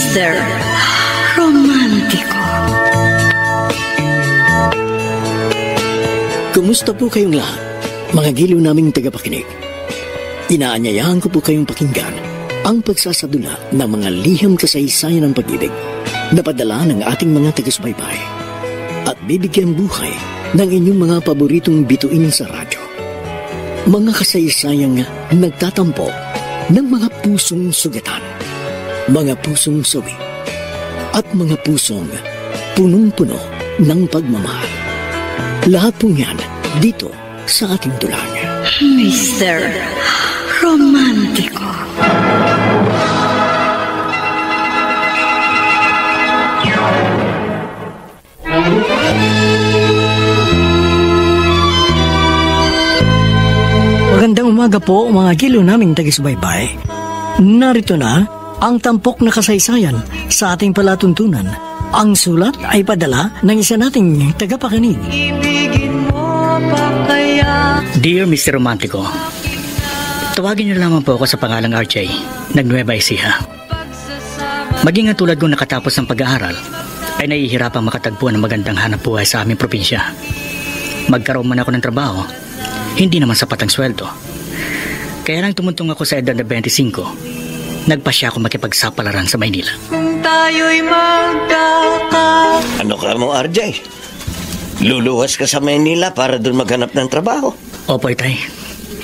Mr. Romantiko. Kumusta po kayong lahat, mga giliw naming tagapakinig? Inaanyayahan ko po kayong pakinggan ang pagsasadula ng mga liham kasaysayan ng pag-ibig na padala ng ating mga taga-subaybay at bibigyan buhay ng inyong mga paboritong bituin sa radyo. Mga kasaysayang nagtatampo ng mga pusong sugatan, mga pusong sawi, at mga pusong punong-puno ng pagmamahal. Lahat po yan dito sa ating dulang. Mr. Romantiko. Magandang umaga po mga giliw naming taga-subaybay. Narito na ang tampok na kasaysayan sa ating palatuntunan. Ang sulat ay padala ng isa nating tagapakinig. Dear Mr. Romantico, tawagin niyo lamang po ako sa pangalang RJ, nag-Nueva Ecija. Maging ang tulad kong nakatapos ng pag-aaral, ay nahihirapang makatagpo ng magandang hanap buhay sa aming probinsya. Magkaroon man ako ng trabaho, hindi naman sapat ang sweldo. Kaya lang tumuntong ako sa edad na 25, nagpasya ako makipagsapalaran sa Maynila. Kung tayo'y Ano ka mo, RJ? Luluwas ka sa Maynila para doon maghanap ng trabaho? Opo, Itay.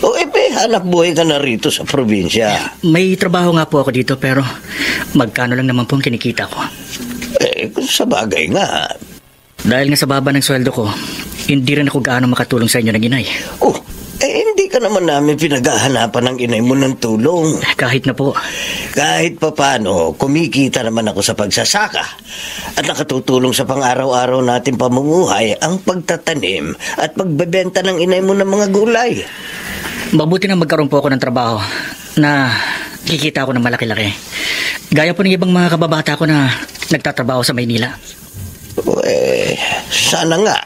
O hanap buhay ka na rito sa probinsya. May trabaho nga po ako dito pero magkano lang naman po ang kinikita ko. Kung sa bagay nga. Dahil nga sa baba ng sweldo ko, hindi rin ako gaano makatulong sa inyo ng inay. Hindi ka naman namin pinaghahanapan ng inay mo ng tulong. Kahit na po. Kahit papano, kumikita naman ako sa pagsasaka. At nakatutulong sa pang-araw-araw natin pamumuhay ang pagtatanim at pagbebenta ng inay mo ng mga gulay. Mabuti na magkaroon po ako ng trabaho na kikita ako ng malaki-laki. Gaya po ng ibang mga kababata ko na nagtatrabaho sa Maynila. Sana nga.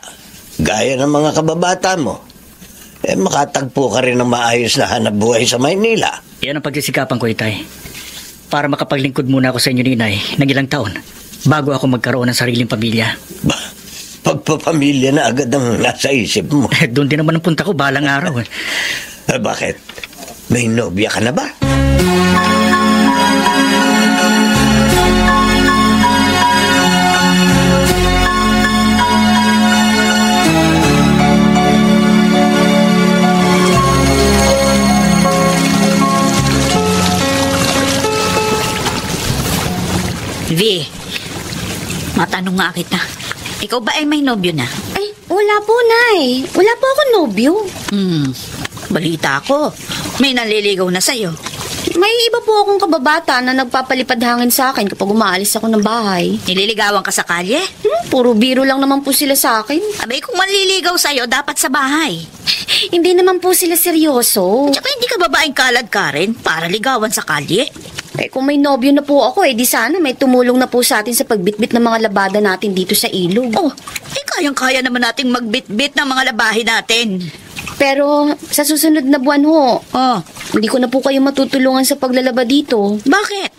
Gaya ng mga kababata mo. Makatagpo ka rin ng maayos na hanap buhay sa Maynila. Yan ang pagsisikapan ko, Itay. Para makapaglingkod muna ako sa inyo ni Inay ng ilang taon bago ako magkaroon ng sariling pamilya. Pagpapamilya na agad ang nasa isip mo. Doon din naman ang punta ko balang araw. Bakit? May nobya ka na ba? V, matanong nga kita. Ikaw ba ay may nobyo na? Ay, wala po, Nay. Wala po akong nobyo. Balita ko. May naliligaw na sa'yo. May iba po akong kababata na nagpapalipad hangin sa akin kapag umaalis ako ng bahay. Nililigawan ka sa kalye? Puro biro lang naman po sila sa akin. Abay, kung manliligaw sa'yo, dapat sa bahay. Hindi naman po sila seryoso. Tsaka hindi ka babaeng kalad ka rin para ligawan sa kalye. Kung may nobyo na po ako, di sana may tumulong na po sa atin sa pagbitbit ng mga labada natin dito sa ilog. Kayang-kaya naman nating magbitbit ng mga labahin natin. Pero sa susunod na buwan hindi ko na po kayo matutulungan sa paglalaba dito. Bakit?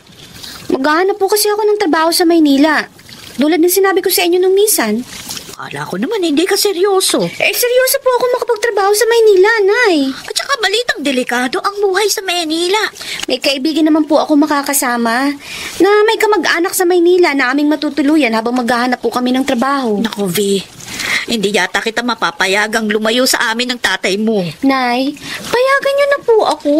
Maghahanap po kasi ako ng trabaho sa Maynila. Tulad ng sinabi ko sa inyo nung minsan. Akala ko naman hindi ka seryoso. Seryoso po ako makapagtrabaho sa Maynila, Nay. At saka balitang delikado ang buhay sa Maynila. May kaibigan naman po ako makakasama na may kamag-anak sa Maynila na aming matutuluyan habang maghahanap po kami ng trabaho. Naku, V. Hindi yata kita mapapayagang lumayo sa amin ng tatay mo. Nay, payagan niyo na po ako.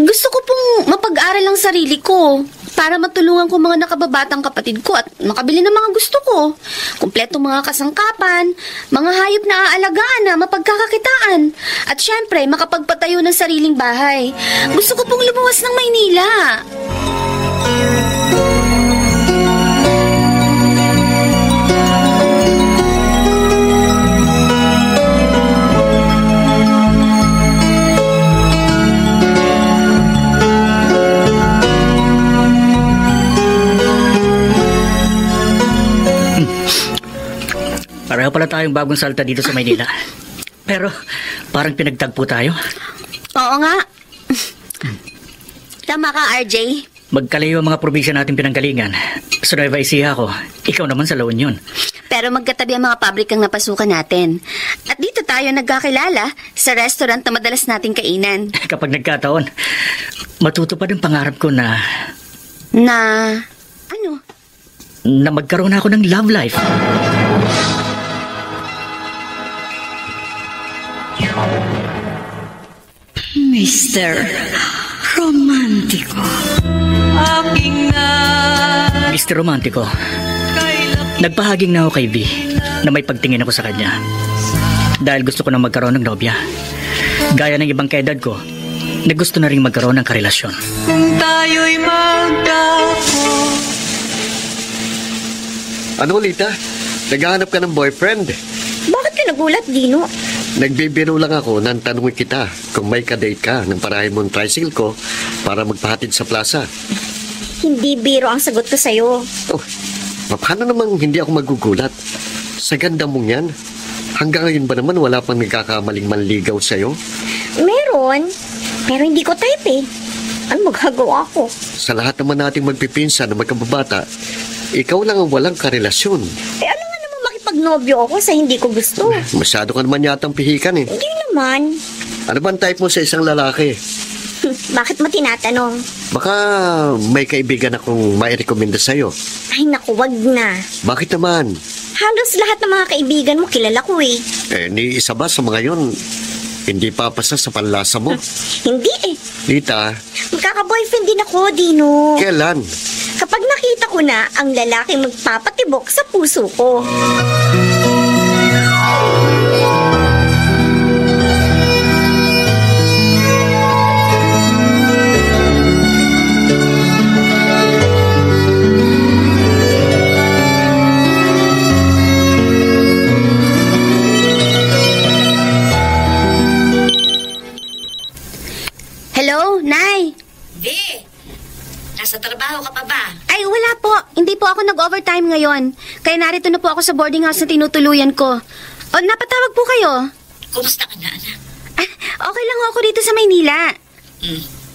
Gusto ko pong mapag-aral ang sarili ko para matulungan ko mga nakababatang kapatid ko at makabili ng mga gusto ko. Kumpletong mga kasangkapan, mga hayop na aalagaan na mapagkakakitaan. At syempre, makapagpatayo ng sariling bahay. Gusto ko pong lumuwas ng Maynila. Pareho pala tayong bagong salta dito sa Maynila. Pero parang pinagtagpo tayo. Oo nga. Tama ka, RJ. Magkalayo ang mga probinsya natin pinanggalingan. Sa Nueva Ecija ako, ikaw naman sa La Union. Pero magkatabi ang mga pabrikang napasukan natin. At dito tayo nagkakilala sa restaurant na madalas nating kainan. Kapag nagkataon, matutupad ang pangarap ko na Ano? na magkaroon ako ng love life. Mr. Romántico. Mr. Romántico, nagpahaging na ako kay V na may pagtingin ako sa kanya. Dahil gusto ko na magkaroon ng nobya. Gaya ng ibang kaedad ko, na gusto na rin magkaroon ng karelasyon. Kung tayo'y magdako. Ano, Lita? Naghahanap ka ng boyfriend? Bakit ka nagulat, Dino? Nagbibiro lang ako nang tanungin kita kung may kadate ka nang parahin mong tricycle ko para magpahatid sa plaza. Hindi biro ang sagot ko sa'yo. Oh, paano namang hindi ako magugulat? Sa ganda mong yan, hanggang ngayon ba naman wala pang nagkakamaling manligaw sa'yo? Meron, pero hindi ko type eh. Ano magagawa ko? Sa lahat naman nating magpipinsan na magkababata, ikaw lang ang walang karelasyon. Ano nga naman makipagnobyo ako sa hindi ko gusto? Masyado ka naman yatang pihikan eh. Hindi naman. Ano bang type mo sa isang lalaki? Bakit mo tinatanong? Baka may kaibigan akong mairekomenda sa'yo. Ay naku, wag na. Bakit naman? Halos lahat ng mga kaibigan mo kilala ko eh. Ni isa ba sa mga yon hindi papasa sa panlasa mo? Hindi eh. Lita, Magkaka-boyfriend din ako, Dino. kailan? Kapag nakita ko na ang lalaki magpapatibok sa puso ko. Hello, Nay? Di, nasa trabaho ka pa ba? Ay, wala po. Hindi po ako nag-overtime ngayon. Kaya narito na po ako sa boarding house na tinutuluyan ko. O, napatawag po kayo. Kumusta ka na, anak? Okay lang ako dito sa Maynila.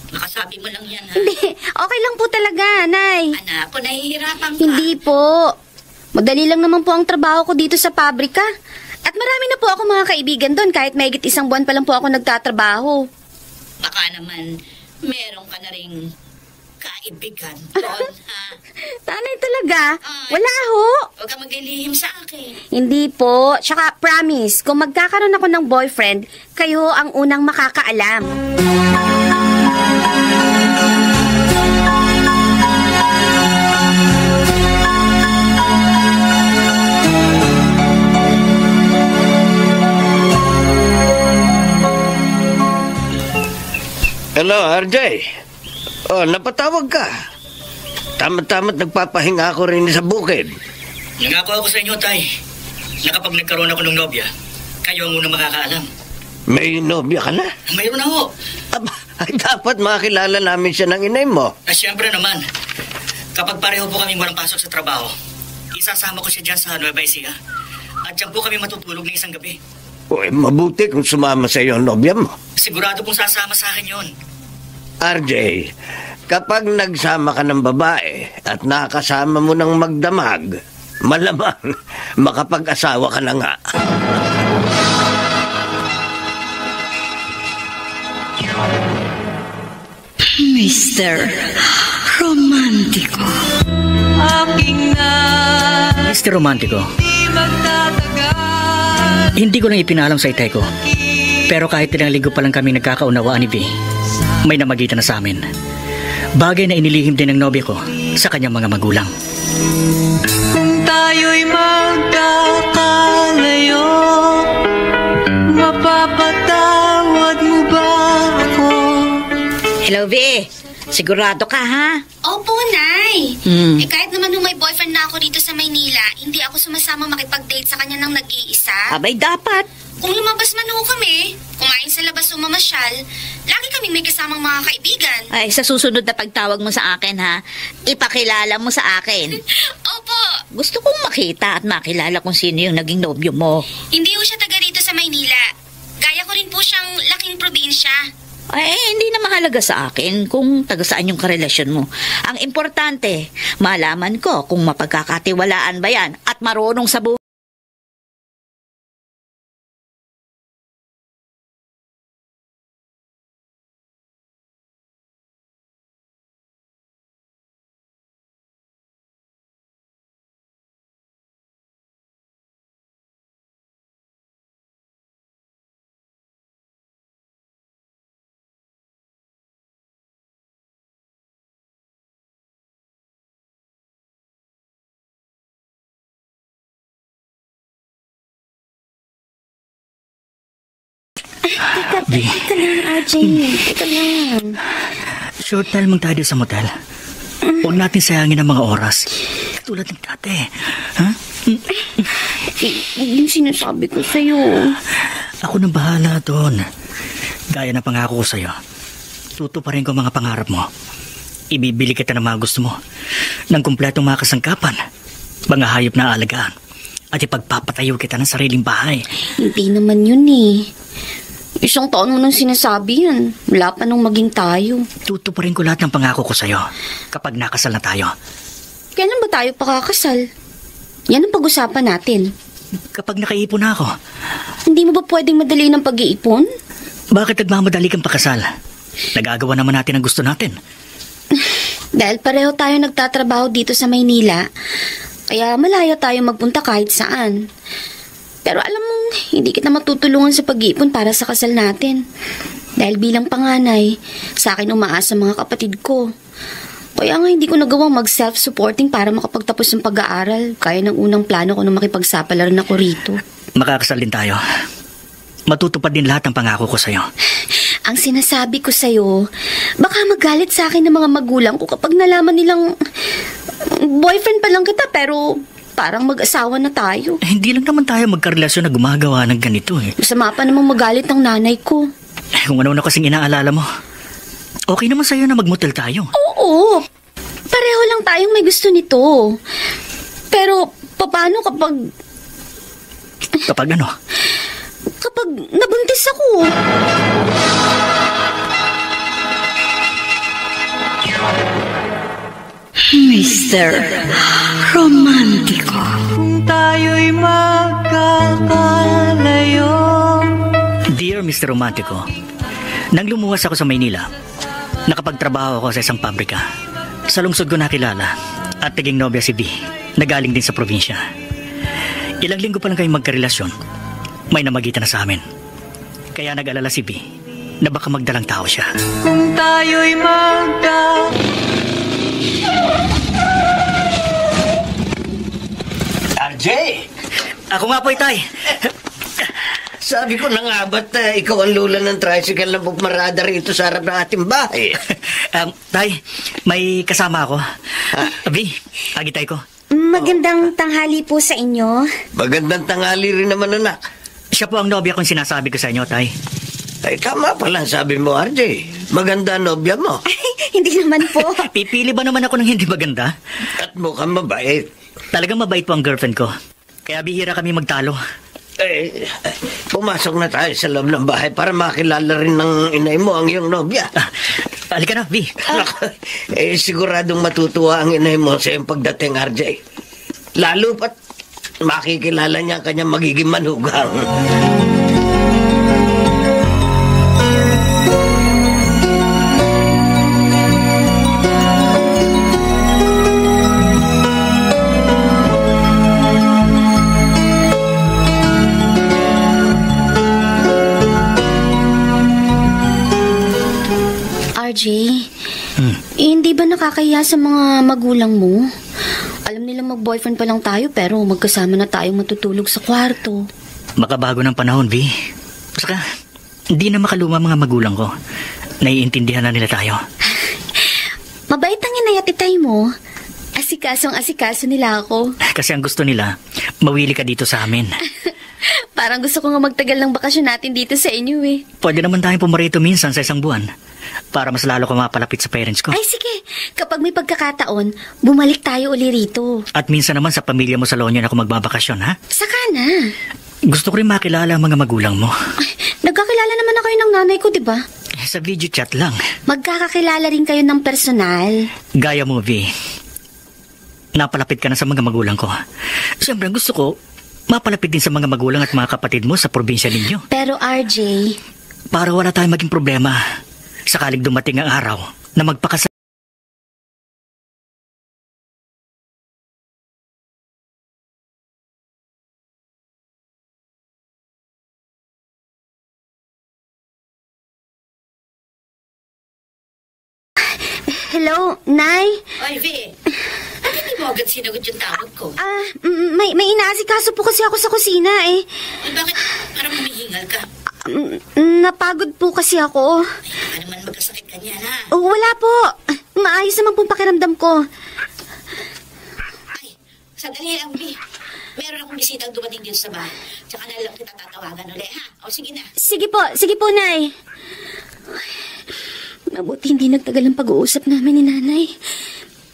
Nakasabi mo lang yan, ha? Hindi, okay lang po talaga, Nay. Anak, kung nahihirapan ka. Hindi po. Madali lang naman po ang trabaho ko dito sa pabrika. At marami na po ako mga kaibigan doon kahit mahigit 1 buwan pa lang po ako nagtatrabaho. Baka naman, meron ka na ring kaibigan doon, ha? Nanay talaga? Ay. Wala ho. Huwag ka maglilihim sa akin. Hindi po. Tsaka promise, kung magkakaroon ako ng boyfriend, kayo ang unang makakaalam. Hello, RJ. Oh, napatawag ka. Tama-tama't nagpapahinga ako rin sa bukid. Nangako ako sa inyo, Tay, na kapag nagkaroon ako ng nobya, kayo ang unang makakaalam. May nobya ka na? Mayroon na ho. Aba, ay dapat makilala namin siya ng inay mo. Siyempre naman, kapag pareho po kaming walang pasok sa trabaho, isasama ko siya dyan sa Nueva Ecija. At dyan po kami matutulog ng isang gabi. Uy, mabuti kung sumama sa iyo ang nobya mo. Sigurado pong sasama sa akin yun. RJ, kapag nagsama ka ng babae at nakasama mo ng magdamag, malamang makapag-asawa ka na nga. Mr. Romántico. Mr. Romántico, hindi ko lang ipinalam sa itay ko. Pero kahit ilang linggo pa lang kami nagkakaunawaan ni V, may namagitan na sa amin. Bagay na inilihim din ng nobya ko sa kanyang mga magulang. Kung tayo'y magkakalayo, mapapatawad mo ba ako? Hello, V. Sigurado ka, ha? Opo, Nay. Kahit naman nung may boyfriend na ako dito sa Maynila, hindi ako sumasama makipag-date sa kanya ng nag-iisa. Abay, dapat. Kung lumabas man ho kami, kumain sa labas o mamasyal, lagi kaming may kasamang mga kaibigan. Ay, sa susunod na pagtawag mo sa akin, ha? Ipakilala mo sa akin. Opo, Gusto kong makita at makilala kung sino yung naging nobyo mo. hindi ho siya taga rito sa Maynila. Gaya ko rin po siyang laking probinsya. Ay, hindi na mahalaga sa akin kung taga saan yung karelasyon mo. Ang importante, malaman ko kung mapagkakatiwalaan ba yan at marunong sa buhay. Teka lang, RJ. Teka lang. Short time lang tayo sa motel. Huwag natin sayangin ang mga oras. Tulad ng dati. Ha? Yung sinasabi ko sa'yo. Ako nang bahala doon. Gaya na pangako ko sa'yo. Tutuparin ko ang mga pangarap mo. Ibibili kita ng mga gusto mo. Ng kumpletong mga kasangkapan. Mga hayop na alagaan. At ipagpapatayo kita ng sariling bahay. Hindi naman yun eh. Isang taon mo nang sinasabi yan. Wala pa nung maging tayo. Tutuparin ko lahat ng pangako ko sa'yo kapag nakasal na tayo. Kailan ba tayo pakakasal? Yan ang pag-usapan natin. Kapag nakaipon na ako. Hindi mo ba pwedeng madali ng pag-iipon? Bakit nagmamadali kang pakasal? Nagagawa naman natin ang gusto natin. Dahil pareho tayo nagtatrabaho dito sa Maynila, kaya malaya tayo magpunta kahit saan. Pero alam mo, hindi kita matutulungan sa pag-iipon para sa kasal natin. Dahil bilang panganay, sa akin umaasa mga kapatid ko. Kaya nga hindi ko nagawang mag-self-supporting para makapagtapos ng pag-aaral. Kaya ng unang plano ko nung makipagsapalaran ako rito. Makakasal din tayo. Matutupad din lahat ng pangako ko sa'yo. Ang sinasabi ko sa'yo, baka magalit sa akin ng mga magulang ko kapag nalaman nilang boyfriend pa lang kita pero parang mag-asawa na tayo. Hindi lang naman tayo magkarelasyon na gumagawa ng ganito eh. Masama pa namang magalit ng nanay ko. Kung ano na kasing inaalala mo. Okay naman sa'yo na magmotel tayo. Oo. Pareho lang tayong may gusto nito. Pero paano kapag... Kapag ano? Kapag nabuntis ako. Mr. Romántico. Kung tayo'y magkakalayo. Dear Mr. Romántico, nang lumuwas ako sa Maynila, nakapagtrabaho ako sa isang pabrika. Sa lungsod ko nakilala at naging nobya si B, na galing din sa probinsya. Ilang linggo pa lang kayong magkarelasyon, may namagitan na sa amin. Kaya nag-alala si B na baka magdalang tao siya. Kung tayo'y RJ! Ako nga po, Itay. Sabi ko na nga, ba't ikaw ang lula ng tricycle na bukmarada rito sa harap ng ating bahay? Tay, may kasama ako. B, agitay ko. Magandang tanghali po sa inyo. Magandang tanghali rin naman, anak. Siya po ang nobya kung sinasabi ko sa inyo, Tay. Ay, tama pala ang sabi mo, RJ. Maganda ang nobya mo. Ay, hindi naman po. Pipili ba naman ako ng hindi maganda? At mukhang mabait. Talagang mabait po ang girlfriend ko. Kaya bihira kami magtalo. Pumasok na tayo sa loob ng bahay para makilala rin ng inay mo ang iyong nobya. Halika na, B. Siguradong matutuwa ang inay mo sa iyong pagdating, RJ. Lalo pat makikilala niya ang kanyang magiging manugang. RJ, hindi ba nakakahiya sa mga magulang mo? Alam nila mag-boyfriend pa lang tayo pero magkasama na tayong matutulog sa kwarto. Makabago ng panahon, B. Saka, hindi na makaluma mga magulang ko. Naiintindihan na nila tayo. Mabait ang inay at itay mo. Asikasong-asikaso nila ako. Kasi ang gusto nila, mawili ka dito sa amin. Parang gusto ko nga magtagal ng bakasyon natin dito sa inyo eh. Pwede naman tayong pumarito minsan sa isang buwan para mas lalo ka mapalapit sa parents ko. Ay sige, kapag may pagkakataon, bumalik tayo uli rito. At minsan naman sa pamilya mo sa La Union ako magbabakasyon, ha? Saka na. Gusto ko rin makilala ang mga magulang mo. Ay, nagkakilala naman na kayo ng nanay ko, di ba? Sa video chat lang. Magkakakilala rin kayo ng personal. Gaya movie. Napalapit ka na sa mga magulang ko. Siyempre, gusto ko, mapalapit din sa mga magulang at mga kapatid mo sa probinsya ninyo. Pero RJ... Para wala tayong maging problema. Sakaling dumating ang araw na magpakasal. Hello, Nay? Oy, V. Bakit di mo agad sinagot yung tawag ko? May inaasikaso po kasi ako sa kusina eh. Bakit parang humihingal ka? Napagod po kasi ako. Baka naman magkasakit ka niyan, ha? Wala po. Maayos naman pong pakiramdam ko. Ay, sandali lang, V. Meron akong bisitang dumating dito sa bahay. Tsaka na lang kita tatawagan ulit, ha? O, sige na. Sige po, Nay. Mabuti hindi nagtagal ang pag-uusap namin ni Nanay.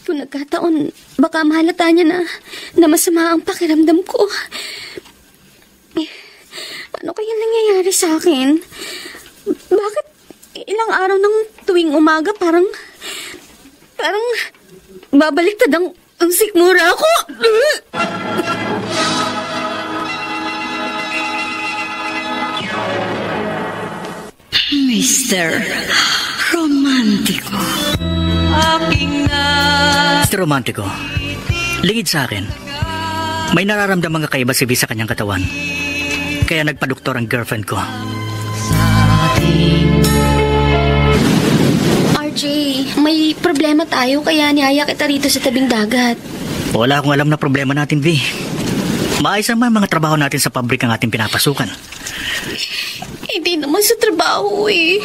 Kung nagkataon, baka mahalata niya na masama ang pakiramdam ko. Ano kaya nangyayari sa akin? Bakit ilang araw ng tuwing umaga parang babaliktad ang sikmura ko? Mr. Romántico. Mr. Romántico, lingid sa akin. May nararamdaman ka kaiba si V sa kanyang katawan. Kaya nagpadoktor ang girlfriend ko. RJ, may problema tayo kaya niyaya kita rito sa tabing dagat. Wala akong alam na problema natin, V. Maayos naman mga trabaho natin sa pabrik ang ating pinapasukan. Hindi naman sa trabaho eh.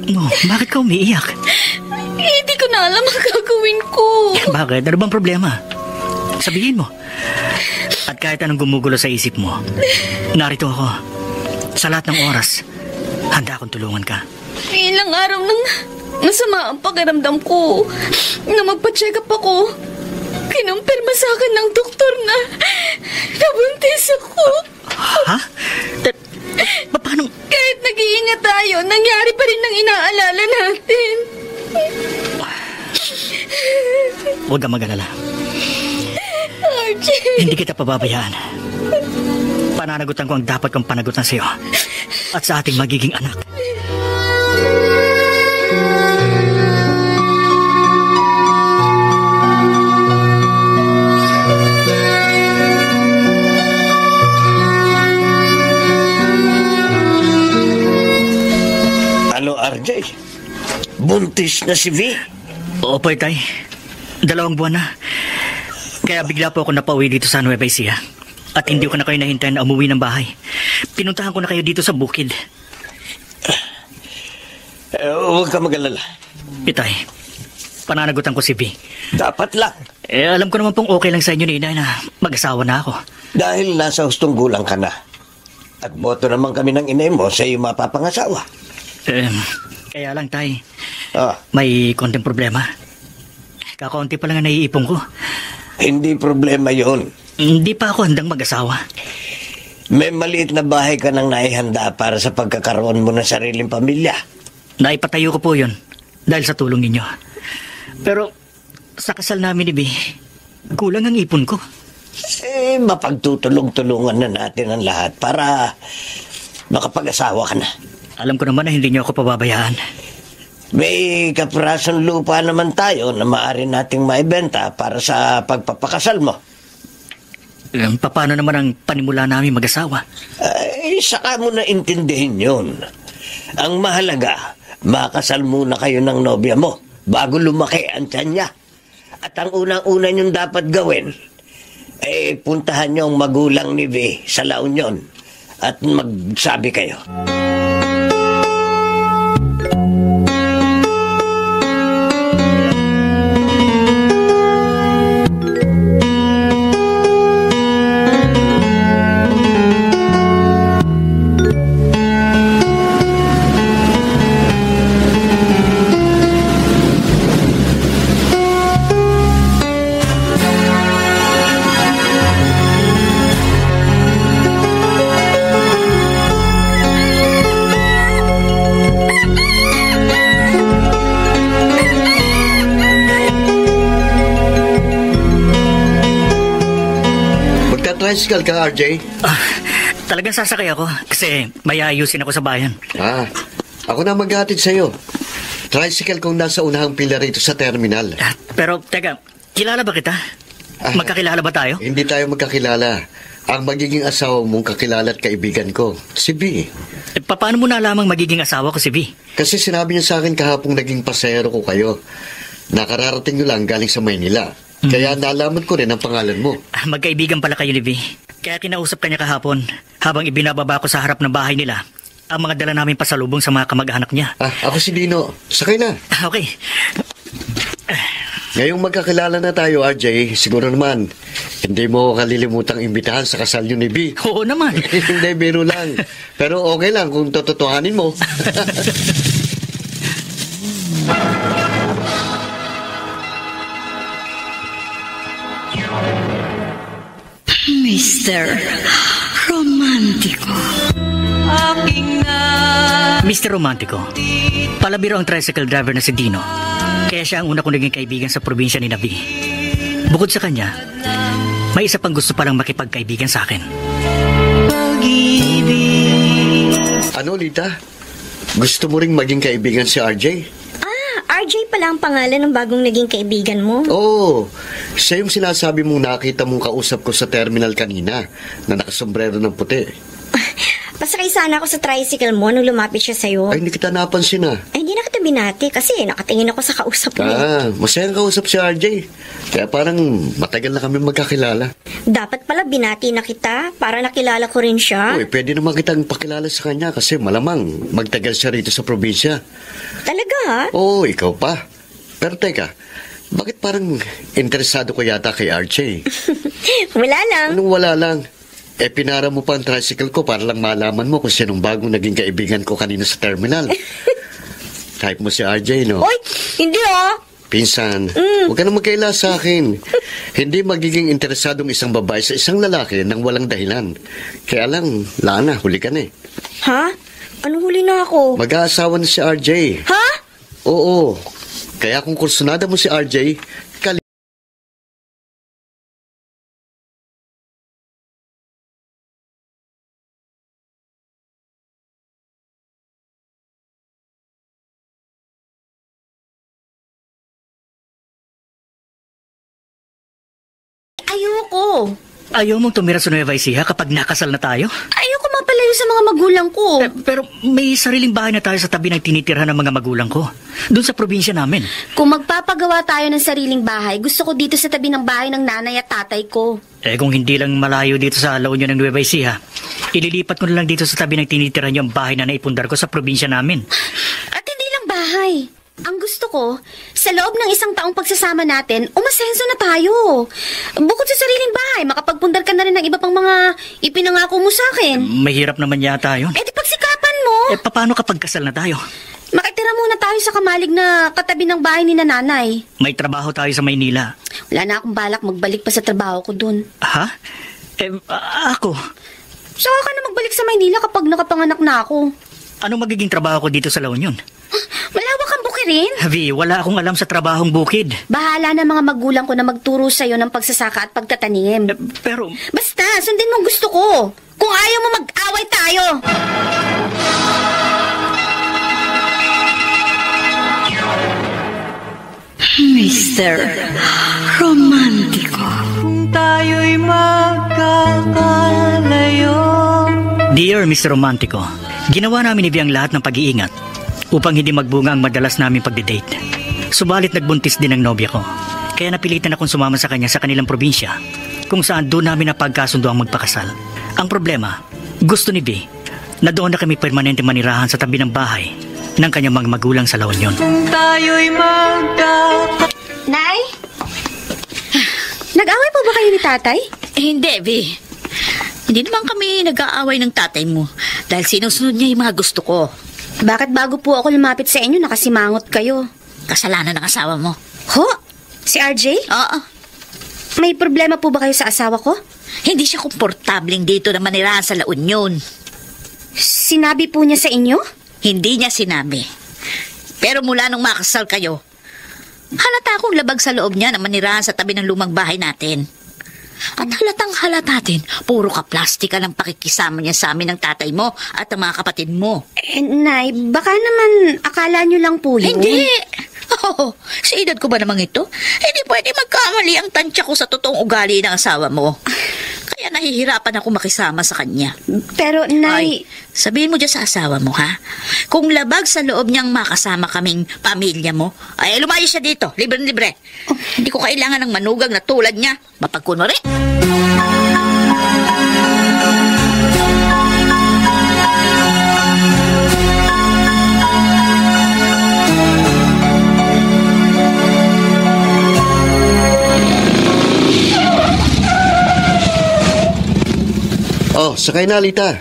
No, bakit ka umiiyak? Hindi ko na alam ang gagawin ko. Bakit? Ano bang problema? Sabihin mo. At kahit anong gumugulo sa isip mo, narito ako. Sa lahat ng oras, handa akong tulungan ka. Ilang araw nang masama ang pakiramdam ko. Na magpa-check up ako. Kinumpirma sa akin ng doktor na nabuntis ako. Ha? Paano? Kahit nag-iingat tayo, nangyari pa rin ang inaalala natin. Huwag kang mag-alala. RJ. Hindi kita pababayaan. Pananagutan ko ang dapat kong panagutan sa'yo at sa ating magiging anak. Ano, RJ? Buntis na si V? Opo, Itay. 2 buwan na. Kaya bigla po ako napauwi dito sa Nueva Ecija. At hindi ko na kayo nahintay na umuwi ng bahay. Pinuntahan ko na kayo dito sa bukid. Huwag ka mag-alala. Itay, pananagutan ko si V. Dapat lang. Alam ko naman pong okay lang sa inyo ni Inay na mag-asawa na ako. Dahil nasa hustong gulang ka na. At boto naman kami ng inay mo sa iyo mapapangasawa. Kaya lang, Tay. Ah. May konting problema. Kakaunti pa lang ang naiipon ko. Hindi problema yon. Hindi pa ako handang mag-asawa. May maliit na bahay ka nang naihanda para sa pagkakaroon mo ng sariling pamilya. Naipatayo ko po yun dahil sa tulong ninyo. Pero sa kasal namin ni B, kulang ang ipon ko. Mapagtutulong-tulungan na natin ang lahat para makapag-asawa ka na. Alam ko naman na hindi niyo ako pababayaan. May kaprasong lupa naman tayo na maaari nating maibenta para sa pagpapakasal mo. Paano naman ang panimula namin mag-asawa? Saka mo na intindihin yun. Ang mahalaga, makasal muna kayo ng nobya mo bago lumaki ang tiyan niya. At ang unang-una niyong dapat gawin, puntahan niyo ang magulang ni V sa La Union at magsabi kayo. Magta-tricycle ka, RJ? Talagang sasakay ako kasi may ayusin ako sa bayan. Ako na maghatid sa'yo. Tricycle kung nasa unahang pila rito sa terminal. Pero, teka, kilala ba kita? Magkakilala ba tayo? Hindi tayo magkakilala. Ang magiging asawa mong kakilala at kaibigan ko, si V. Paano mo nalamang magiging asawa ko si V? Kasi sinabi niya sa akin kahapong naging pasahero ko kayo. Nakararating nyo lang galing sa Maynila. Kaya nalaman ko rin ang pangalan mo. Magkaibigan pala kayo ni V. Kaya kinausap kanya kahapon habang ibinababa ko sa harap ng bahay nila ang mga dala namin pasalubong sa mga kamag-anak niya. Ako si Dino. Sakay na. Okay. Ngayong magkakilala na tayo, RJ, siguro naman, hindi mo kalilimutang imbitahan sa kasal nyo ni B. Oo naman. Hindi, biro lang. Pero okay lang kung tototohanin mo. Mr. Romántico. Mr. Romántico, palabiro ang tricycle driver na si Dino. Kaya siya ang una kong naging kaibigan sa probinsya ni Navi. Bukod sa kanya, may isa pang gusto palang makipagkaibigan sa akin. Ano, Lita? Gusto mo ring maging kaibigan si RJ? RJ pala ang pangalan ng bagong naging kaibigan mo. Oo. Siya yung sinasabi mong nakita mong kausap ko sa terminal kanina na nakasombrero ng puti. Pasakay sana ako sa tricycle mo nung lumapit siya sa'yo. Ay, hindi kita napansin Ay, hindi na kita binati kasi nakatingin ako sa kausap mo. Masayang kausap si RJ. Kaya parang matagal na kami magkakilala. Dapat pala binati na kita para nakilala ko rin siya. Uy, pwede naman kitang pakilala sa kanya kasi malamang magtagal siya rito sa probinsya. Talaga ha? Oo, ikaw pa. Pero teka, bakit parang interesado ko yata kay RJ? Wala lang. Anong wala lang? Pinara mo pa ang tricycle ko para lang malaman mo kung sinong bagong naging kaibigan ko kanina sa terminal. Type mo si RJ, no? Oy, hindi Pinsan, huwag ka na magkaila sa akin. Hindi magiging interesadong isang babae sa isang lalaki nang walang dahilan. Kaya lang, Lana, huli ka na eh. Ha? Anong huli na ako? Mag-aasawa na si RJ. Ha? Oo. Kaya kung kursunada mo si RJ, Ayoko. Ayaw mong tumira sa Nueva Ecija kapag nakasal na tayo? Ayoko mapalayo sa mga magulang ko. Pero may sariling bahay na tayo sa tabi ng tinitirhan ng mga magulang ko. Doon sa probinsya namin. Kung magpapagawa tayo ng sariling bahay, gusto ko dito sa tabi ng bahay ng nanay at tatay ko. Kung hindi lang malayo dito sa La Union ng Nueva Ecija, ililipat ko na lang dito sa tabi ng tinitirhan yung bahay na naipundar ko sa probinsya namin. At hindi lang bahay. Ang gusto ko, sa loob ng isang taong pagsasama natin, umasenso na tayo. Bukod sa sariling bahay, makapagpundar ka na rin ng iba pang mga ipinangako mo sa akin. Mahirap naman yata yun. Di pagsikapan mo. Paano kapag kasal na tayo? Makitira muna tayo sa kamalig na katabi ng bahay ni nanay. May trabaho tayo sa Maynila. Wala na akong balak magbalik pa sa trabaho ko dun. Ha? Ako? Saka ka na magbalik sa Maynila kapag nakapanganak na ako. Anong magiging trabaho ko dito sa La Union? Malawak ang bukirin. Vi, wala akong alam sa trabahong bukid. Bahala na mga magulang ko na magturo sa'yo ng pagsasaka at pagtatanim. Pero... Basta, sundin mo ang gusto ko. Kung ayaw mo mag-away tayo. Mr. Romántico. Kung tayo'y magkakalayo. Dear Mr. Romántico, ginawa namin ni Vi ang lahat ng pag-iingat upang hindi magbunga ang madalas namin pagdidate. Subalit nagbuntis din ang nobya ko. Kaya napilitan akong sumama sa kanya sa kanilang probinsya kung saan doon namin napagkasundo ang magpakasal. Ang problema, gusto ni V na doon na kami permanente manirahan sa tabi ng bahay ng kanyang mga magulang sa La Union. Kung tayo'y Nay? Nag-away po ba kayo ni tatay? Hindi, V. Hindi naman kami nag-aaway ng tatay mo dahil sinusunod niya yung mga gusto ko. Bakit bago po ako lumapit sa inyo, nakasimangot kayo? Kasalanan ng asawa mo. Ho? Si RJ? Oo. May problema po ba kayo sa asawa ko? Hindi siya komportabling dito na manirahan sa La Union. Sinabi po niya sa inyo? Hindi niya sinabi. Pero mula nung makasal kayo, halata akong labag sa loob niya na manirahan sa tabi ng lumang bahay natin. At halatang halata din, puro ka plastika ng pakikisama niya sa amin ng tatay mo at ang mga kapatid mo. Nay, baka naman akala nyo lang po yun. Hindi! Oh, sa edad ko ba namang ito? Hindi pwede magkamali ang tansya ko sa totoong ugali ng asawa mo. Kaya nahihirapan ako makisama sa kanya. Pero, Nay... Ay, sabihin mo dyan sa asawa mo, ha? Kung labag sa loob niyang makasama kaming pamilya mo, ay lumayo siya dito, libre-libre. Hindi ko kailangan ng manugang na tulad niya. Mapagkunwari. Oh, sakay na, Alita.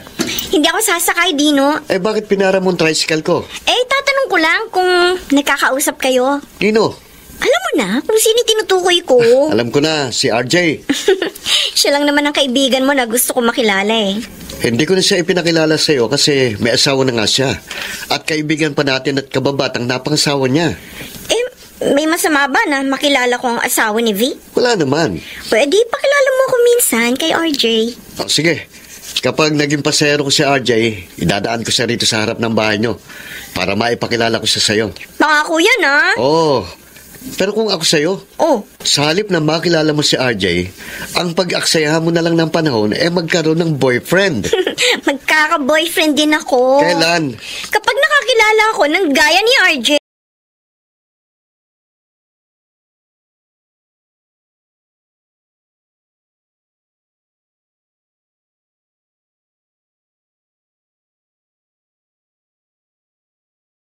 Hindi ako sasakay, Dino. Bakit pinara mo ang tricycle ko? Tatanong ko lang kung nagkakausap kayo. Dino? Alam mo na kung sino tinutukoy ko. Alam ko na, si RJ. Siya lang naman ang kaibigan mo na gusto ko makilala eh. Hindi ko na siya ipinakilala sa'yo kasi may asawa na nga siya. At kaibigan pa natin at kababatang napangasawa niya. May masama ba na makilala ko ang asawa ni V? Wala naman. Pwede pakilala mo ako minsan kay RJ. Oh, sige. Kapag naging pasero ko si RJ, idadaan ko siya rito sa harap ng bahay niyo para maipakilala ko siya sa'yo. Pangako yan, ha? Oo. Pero kung ako sa'yo, sa halip na makilala mo si RJ, ang pag-aksayahan mo na lang ng panahon magkaroon ng boyfriend. Magkaka-boyfriend din ako. Kailan? Kapag nakakilala ako ng gaya ni RJ.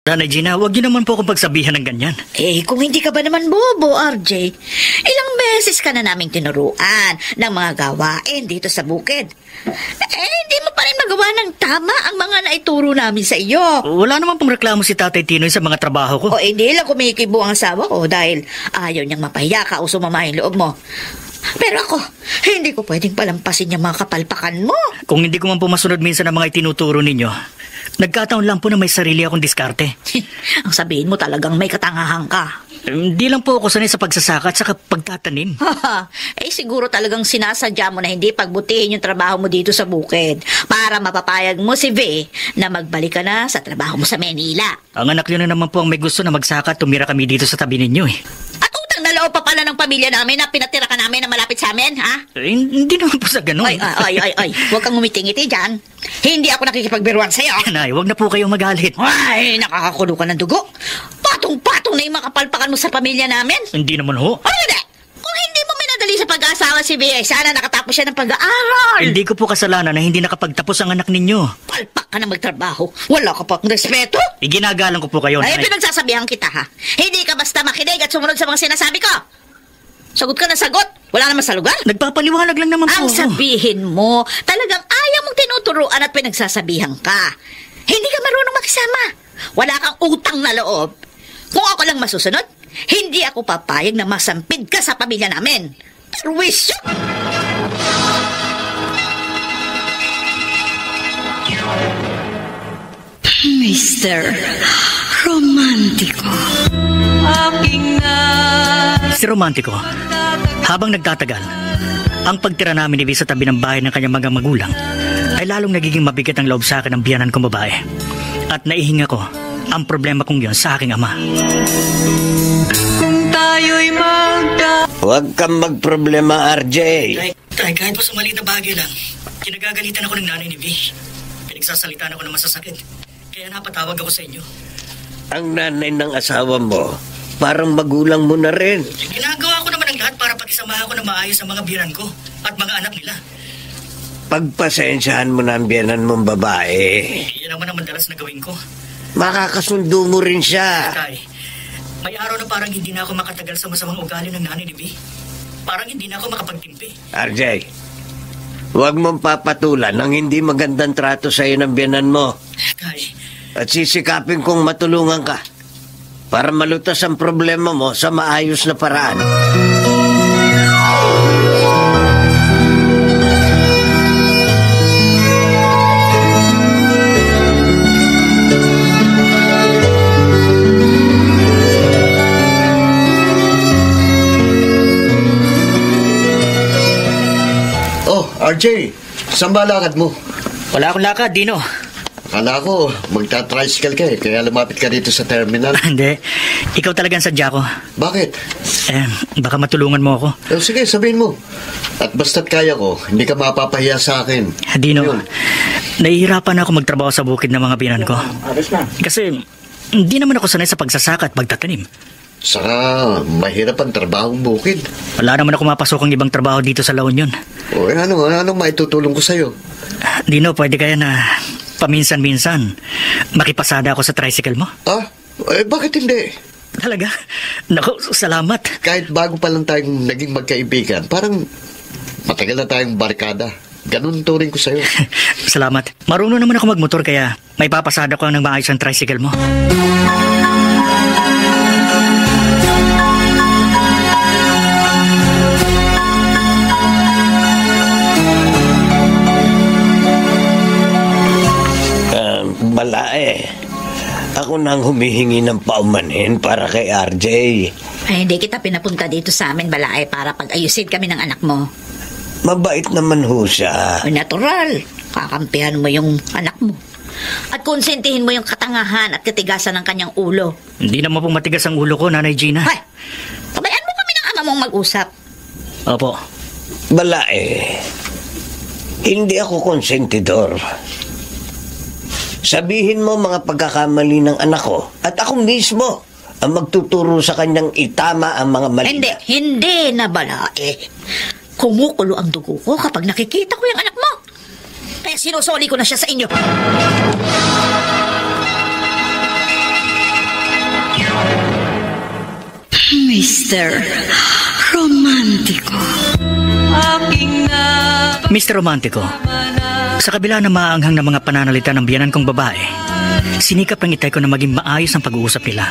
Nanay Gina, huwag niyo naman po akong pagsabihan ng ganyan. Kung hindi ka ba naman bobo, RJ, ilang beses ka na naming tinuruan ng mga gawain dito sa bukid. Hindi mo pa rin magawa ng tama ang mga naituro namin sa iyo. Wala naman pong reklamo si Tatay Tinoy sa mga trabaho ko. Hindi lang kumikibo ang asawa ko dahil ayaw niyang mapahiya ka o sumama yung loob mo. Pero ako, hindi ko pwedeng palampasin yung mga kapalpakan mo. Kung hindi ko man po masunod minsan ang mga itinuturo ninyo, nagkataon lang po na may sarili akong diskarte. Ang sabihin mo talagang may katangahan ka. Hindi lang po ako sanay sa pagsasaka at sa pagtatanim. Siguro talagang sinasadya mo na hindi pagbutihin yung trabaho mo dito sa bukid para mapapayag mo si V na magbalik ka na sa trabaho mo sa Manila. Ang anak niyo na naman po ang may gusto na magsaka at tumira kami dito sa tabi ninyo eh. At utang na loob pa pala ng pamilya namin na pinatira ka namin na malapit sa amin, ha? Hindi naman po sa ganun. Ay, huwag kang umiting-ngiti dyan. Hindi ako nakikipagbiruan sa'yo. Nay, huwag na po kayong magalit. Ay, nakakakulo ka ng dugo. Patong-patong na yung mga kapalpakan mo sa pamilya namin. Hindi naman ho. Hindi! Kung hindi mo minadali sa pag-aasawa si V, sana nakatapos siya ng pag-aaral. Hindi ko po kasalanan na hindi nakapagtapos ang anak ninyo. Palpak ka na magtrabaho. Wala ka pang respeto. Iginagalang ko po kayo, Nay. Pinagsasabihan kita, ha? Hindi ka basta makinig at sumunod sa mga sinasabi ko. Sagot ka na sagot. Wala naman sa lugar. Nagpapaliwanag lang naman po. Ang sabihin mo, talagang ayaw mong tinuturuan at pinagsasabihan ka. Hindi ka marunong makisama. Wala kang utang na loob. Kung ako lang masusunod, hindi ako papayag na masampid ka sa pamilya namin. Perwisyo! Mr. Romántico. Si Romántico, habang nagtatagal, ang pagtira namin ni V sa tabi ng bahay ng kanyang mga magulang ay lalong nagiging mabigat ang loob sa akin ng biyanan kong babae. At naihinga ko ang problema kong yun sa aking ama. Kung tayo'y Huwag kang magproblema, RJ. Tay, kahit po sa maliit na bagay lang, kinagagalitan ako ng nanay ni V. Pinagsasalitaan ako ng masasakit. Kaya napatawag ako sa inyo. Ang nanay ng asawa mo, parang magulang mo na rin. Ginagawa ko naman ang lahat para pakisamahan ko na maayos ang mga biyanan ko at mga anak nila. Pagpasensyahan mo na ang biyanan mong babae. Yan naman ang madalas na gawin ko. Makakasundo mo rin siya. Tay, may araw na parang hindi na ako makatagal sa masamang ugali ng nanay ni V. Parang hindi na ako makapagtimpi. RJ, huwag mong papatulan ang hindi magandang trato sa'yo ng biyanan mo. Tay, At sisikapin kong matulungan ka para malutas ang problema mo sa maayos na paraan. RJ, saan ba lakad mo? Wala akong lakad, Dino. Akala ko, magta-tricycle ka kaya lumapit ka dito sa terminal. Hindi. Ikaw talagang sadya ko. Bakit? Baka matulungan mo ako. Sige, sabihin mo. At basta't kaya ko, hindi ka mapapahiya sa akin. Dino, Yun. nahihirapan ako magtrabaho sa bukid ng mga binan ko. Kasi hindi naman ako sanay sa pagsasaka at pagtatanim. Saka, mahirap ang trabahong bukid. Wala naman ako mapasok ang ibang trabaho dito sa La Union. O, ano maitutulong ko sa'yo? Dino, pwede kaya na paminsan-minsan makipasada ako sa tricycle mo? Bakit hindi? Talaga? Naku, salamat. Kahit bago pa lang tayong naging magkaibigan, parang matagal na tayong barkada. Ganun turing ko sa'yo. Salamat. Marunong naman ako magmotor kaya may papasada ko ng maayos ang tricycle mo. Balae. Ako nang humihingi ng paumanhin para kay RJ. Ay, hindi kita pinapunta dito sa amin, Balae, para pag-ayusin kami ng anak mo. Mabait naman ho siya. Natural. Kakampihan mo yung anak mo. At konsentihin mo yung katangahan at katigasan ng kanyang ulo. Hindi naman pong matigas ang ulo ko, Nanay Gina. Ay, pabayaan mo kami ng ama mong mag-usap. Opo. Balae, hindi ako konsentidor. Sabihin mo mga pagkakamali ng anak ko at ako mismo ang magtuturo sa kanyang itama ang mga mali. Hindi na, Balae. Kumukulo ang dugo ko kapag nakikita ko yung anak mo. Kaya sinusoli ko na siya sa inyo. Mr. Romantico. Mr. Romantico, sa kabila ng maanghang na mga pananalita ng biyanan kong babae, sinikap ng itay ko na maging maayos ang pag-uusap nila.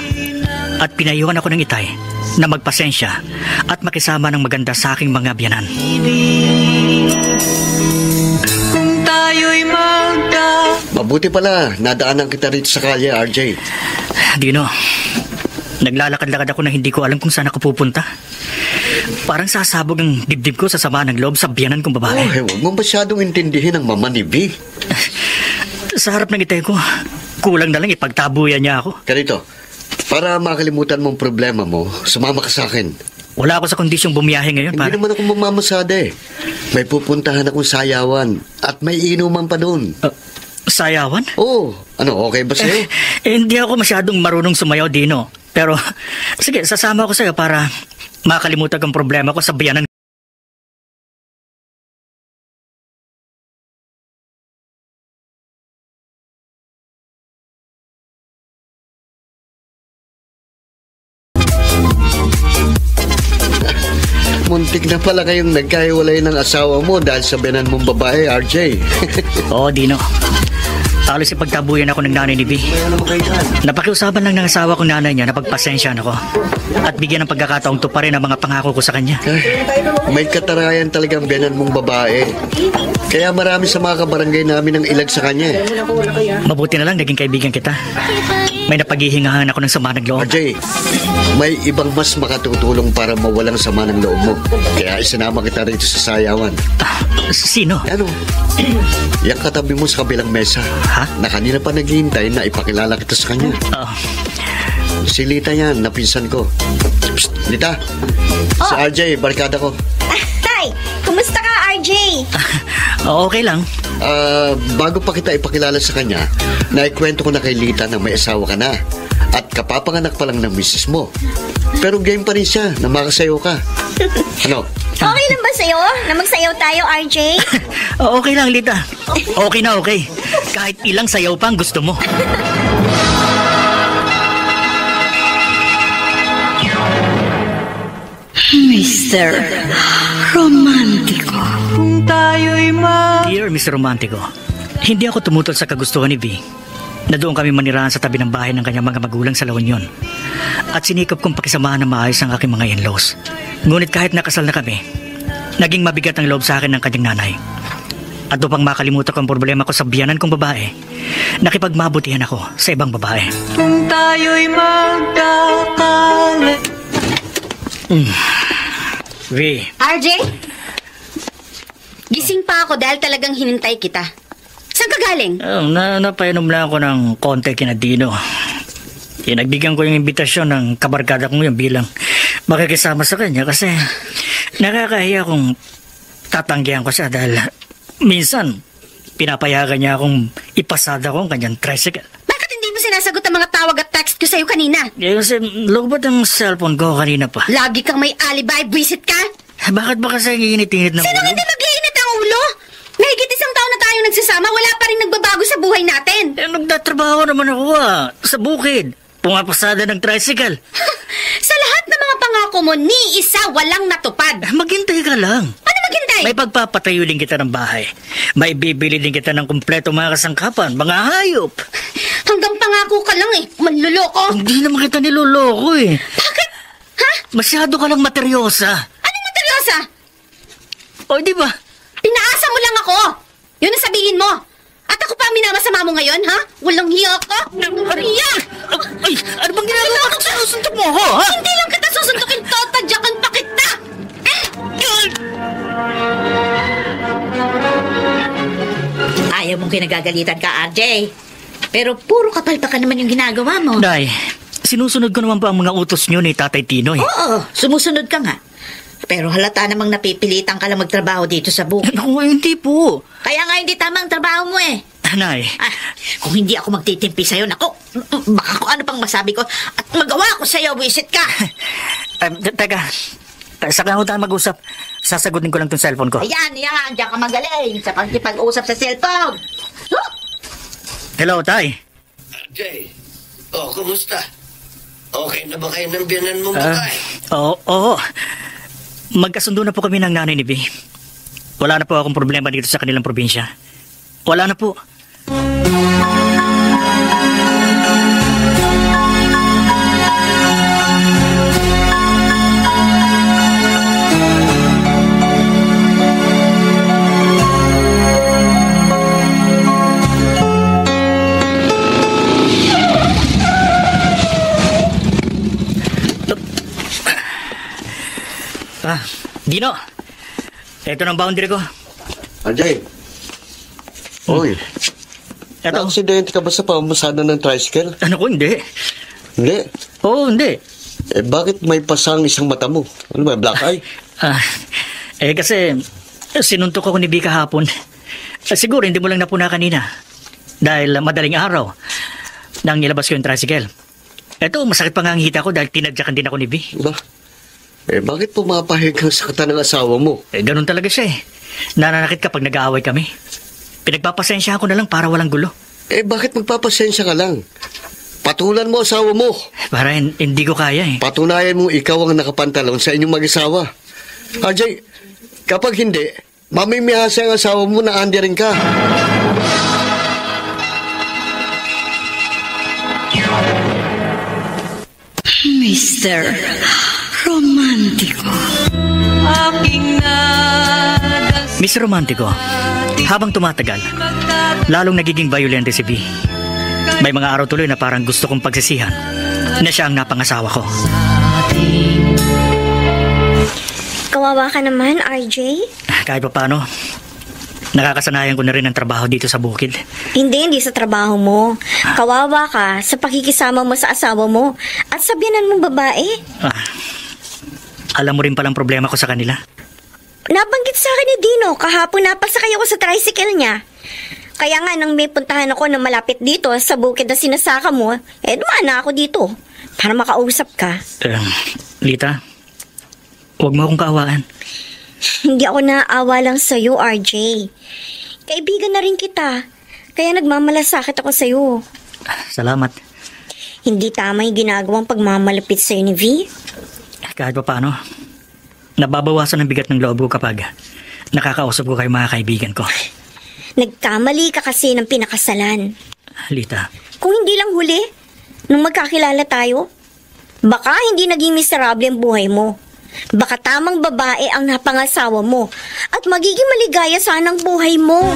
At pinayuhan ako ng itay na magpasensya at makisama ng maganda sa aking mga biyanan. Kung tayo'y Mabuti pala, nadaanan kita rito sa kalye, RJ. Dino, naglalakad-lakad ako na hindi ko alam kung saan ako pupunta. Parang sasabog ang dibdib ko sa sama ng loob sa biyanan kong babae. Huwag mo masyadong intindihin ang mama ni B. Sa harap ng itay ko, kulang na lang ipagtabuyan niya ako. Ganito, para makalimutan mong problema mo, sumama ka sa akin. Wala ako sa kondisyong bumiyahe ngayon. Hindi naman ako mamamasada eh. May pupuntahan akong sayawan at may inuman pa doon. Sayawan? Oo. Ano, okay ba sa'yo? Hindi ako masyadong marunong sumayaw, Dino. Pero, sige, sasama ko sa'yo para makalimutan kong problema ko sa biyanan. Muntik na pala kayong nagkahiwalay ng asawa mo dahil sa biyanan mong babae, RJ. Oo, Dino. Halos ipagtabuyan ako ng nanay ni B. Napakiusapan lang ng asawa kong nanay niya na pagpasensyahan ako at bigyan ng pagkakataong tuparin ang mga pangako ko sa kanya. May katarayan talagang biyanan mong babae. Kaya marami sa mga kabarangay namin ang ilag sa kanya. Mabuti na lang naging kaibigan kita. May napaghihingahan ako ng sama ng loob. RJ, may ibang mas makatutulong para mawalang sama ng loob mo. Kaya isinama kita rito sa sayawan. Sino? Ano? Yang katabi mo sa kabilang mesa. Ha? Na kanina pa naghihintay na ipakilala kita sa kanya. Si Lita yan, napinsan ko. Psst, Lita. Si RJ, barkada ko. Tay, kumusta ka, RJ? Okay lang. Bago pa kita ipakilala sa kanya, naikwento ko na kay Lita na may asawa ka na at kapapanganak pa lang ng misis mo. Pero game pa rin siya na makasayaw ka. Ano? Okay lang ba sa'yo na magsayaw tayo, RJ? Okay lang, Lita. Okay na, okay. Kahit ilang sayaw pa ang gusto mo. Mr. Romantico. Kung tayo'y Dear Mr. Romantico, hindi ako tumutol sa kagustuhan ni V na doon kami manirahan sa tabi ng bahay ng kanyang mga magulang sa La Union. At sinikap kong pakisamahan na maayos ang aking mga in-laws. Ngunit kahit nakasal na kami, naging mabigat ang loob sa akin ng kanyang nanay. At upang makalimutan ko ang problema ko sa biyanan kong babae, nakipagmabutihan ako sa ibang babae. Kung tayo'y magkakala. V. RJ? Gising pa ako dahil talagang hinintay kita. Saan ka galing? Napainom lang ako ng konti kina Dino. Nagbigyan ko yung imbitasyon ng kabarkada kong yun bilang makikisama sa kanya kasi nakakahiya kung tatanggihan ko siya dahil minsan pinapayagan niya akong ipasada ko ang kanyang tricycle. Bakit hindi mo sinasagot ang mga tawag at text ko sa'yo kanina? Kasi lobot ang cellphone ko kanina pa. Lagi kang may alibi, buwisit ka? Bakit ba kasi iinit-init ng Sino ulo? hindi mag-iinit ang ulo? Mahigit isang taon na tayong nagsasama, wala pa rin nagbabago sa buhay natin. Nagtatrabaho naman ako sa bukid. Pumapasada ng tricycle. Sa lahat ng mga pangako mo, ni isa walang natupad. Maghintay ka lang. Ano maghintay? May pagpapatayo din kita ng bahay. May bibili din kita ng kumpleto mga kasangkapan, mga hayop. Hanggang pangako ka lang eh, manluloko. Hindi naman kita niloloko eh. Bakit? Ha? Masyado ka lang materyosa. Anong materyosa? O di ba? Pinaasa mo lang ako. Yun ang sabihin mo. At ako pa ang minamasama mo ngayon, ha? Walang hiya ka. Hiya! Ay, ano bang ginagawa ko? Sinusuntok mo ako, ha? Hindi lang kita susuntukin, totadyakan pa kita! Ayaw mong kinagagalitan ka, RJ. Pero puro kapal pa ka naman yung ginagawa mo. Day, sinusunod ko naman pa ang mga utos niyo ni Tatay Tinoy. Oo, sumusunod ka nga. Pero halata namang napipilitan ka lang magtrabaho dito sa bukid. Naku, hindi po. Kaya nga hindi tama ang trabaho mo eh. Nay. Kung hindi ako magtitimpi sa'yo, naku, baka kung ano pang masabi ko at magawa ko sa'yo, wisit ka. Teka, saka ako tayo mag-usap. Sasagutin ko lang tong cellphone ko. Ayan, diyan ka magaling sa pag-usap sa cellphone. Huh? Hello, Tay. Jay, kumusta? Okay na ba kayo ng biyanan mo, Matay? Oo. Magkasundo na po kami ng nanay ni B. Wala na po akong problema dito sa kanilang probinsya. Wala na po. Dino, ito ng boundary ko. Ajay. Uy. Eto. Aksidente ka ba sa pamamasada ng tricycle? Ano ko, hindi. Hindi. Oo, hindi. Bakit may pasang isang mata mo? Ano ba, black eye? Kasi sinuntok ako ni B kahapon. Siguro hindi mo lang napuna kanina. Dahil madaling araw nang nilabas ko yung tricycle. Eto, masakit pa nga ang hita ko dahil tinadyakan din ako ni B. Ba? Bakit pumapahig ang sakatan ng asawa mo? Ganun talaga siya eh. Nananakit kapag nag-aaway kami. Pinagpapasensya ko na lang para walang gulo. Bakit magpapasensya ka lang? Patulan mo asawa mo. Para hindi ko kaya eh. Patunayan mo ikaw ang nakapantalon sa inyong mag-asawa. Ajay, kapag hindi, mamimihasa ang asawa mo na andi rin ka. Mr. Romántico. Miss Romántico, habang tumatagal, lalong nagiging violent si B. May mga araw tuloy na parang gusto kong pagsisihan na siya ang napangasawa ko. Kawawa ka naman, RJ. Kahit pa paano, nakakasanayan ko na rin ang trabaho dito sa bukid. Hindi sa trabaho mo. Kawawa ka sa pakikisama mo sa asawa mo at sa biyanan mong babae. Alam mo rin palang problema ko sa kanila. Nabanggit sa akin ni Dino, kahapon napasakay ako sa tricycle niya. Kaya nga nang may puntahan ako na malapit dito sa bukid na sinasaka mo, dumaan na ako dito para makausap ka. Lita, huwag mo akong kaawaan. Hindi ako naaawa lang sa'yo, RJ. Kaibigan na rin kita, kaya nagmamalasakit ako sa'yo. Salamat. Hindi tama yung ginagawang pagmamalapit sa'yo ni V. Kahit pa paano, nababawasan ang bigat ng loob ko kapag nakakausap ko kayo mga kaibigan ko. Nagkamali ka kasi ng pinakasalan. Lita. Kung hindi lang huli, nung magkakilala tayo, baka hindi naging miserable ang buhay mo. Baka tamang babae ang napangasawa mo at magiging maligaya sana ang buhay mo.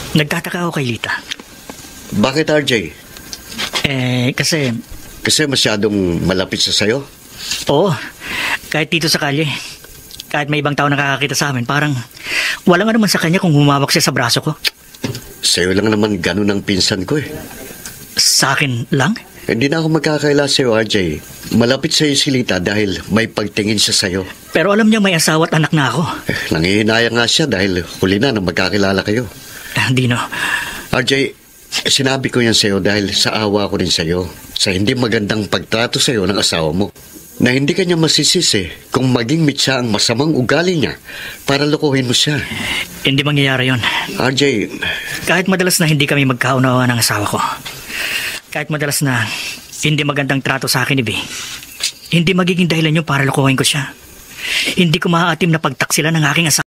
Nagtataka ako kay Lita. Bakit, RJ? Kasi... Kasi masyadong malapit sa sayo? Oo. Kahit dito sa kalye, kahit may ibang tao nakakakita sa amin, parang walang ano man sa kanya kung humawak siya sa braso ko. Sa'yo lang naman ganun ang pinsan ko eh. Sa akin lang? Hindi na ako magkakaila sa'yo, RJ. Malapit sa'yo si Lita dahil may pagtingin siya sa'yo. Pero alam niya may asawa at anak na ako. Nangihinayang nga siya dahil huli na magkakilala kayo. Dino. RJ, sinabi ko yan sa'yo dahil sa awa ko rin sa'yo. Sa hindi magandang pagtrato sa'yo ng asawa mo. Na hindi kanya masisisi kung maging mitsa ang masamang ugali niya para lokohin mo siya. Hindi mangyayari yon. RJ... Kahit madalas na hindi kami magkaunawa ng asawa ko. Kahit madalas na hindi magandang trato sa akin ni B, hindi magiging dahilan yun para lokohin ko siya. Hindi ko maaatim na pagtaksilan ng aking asawa.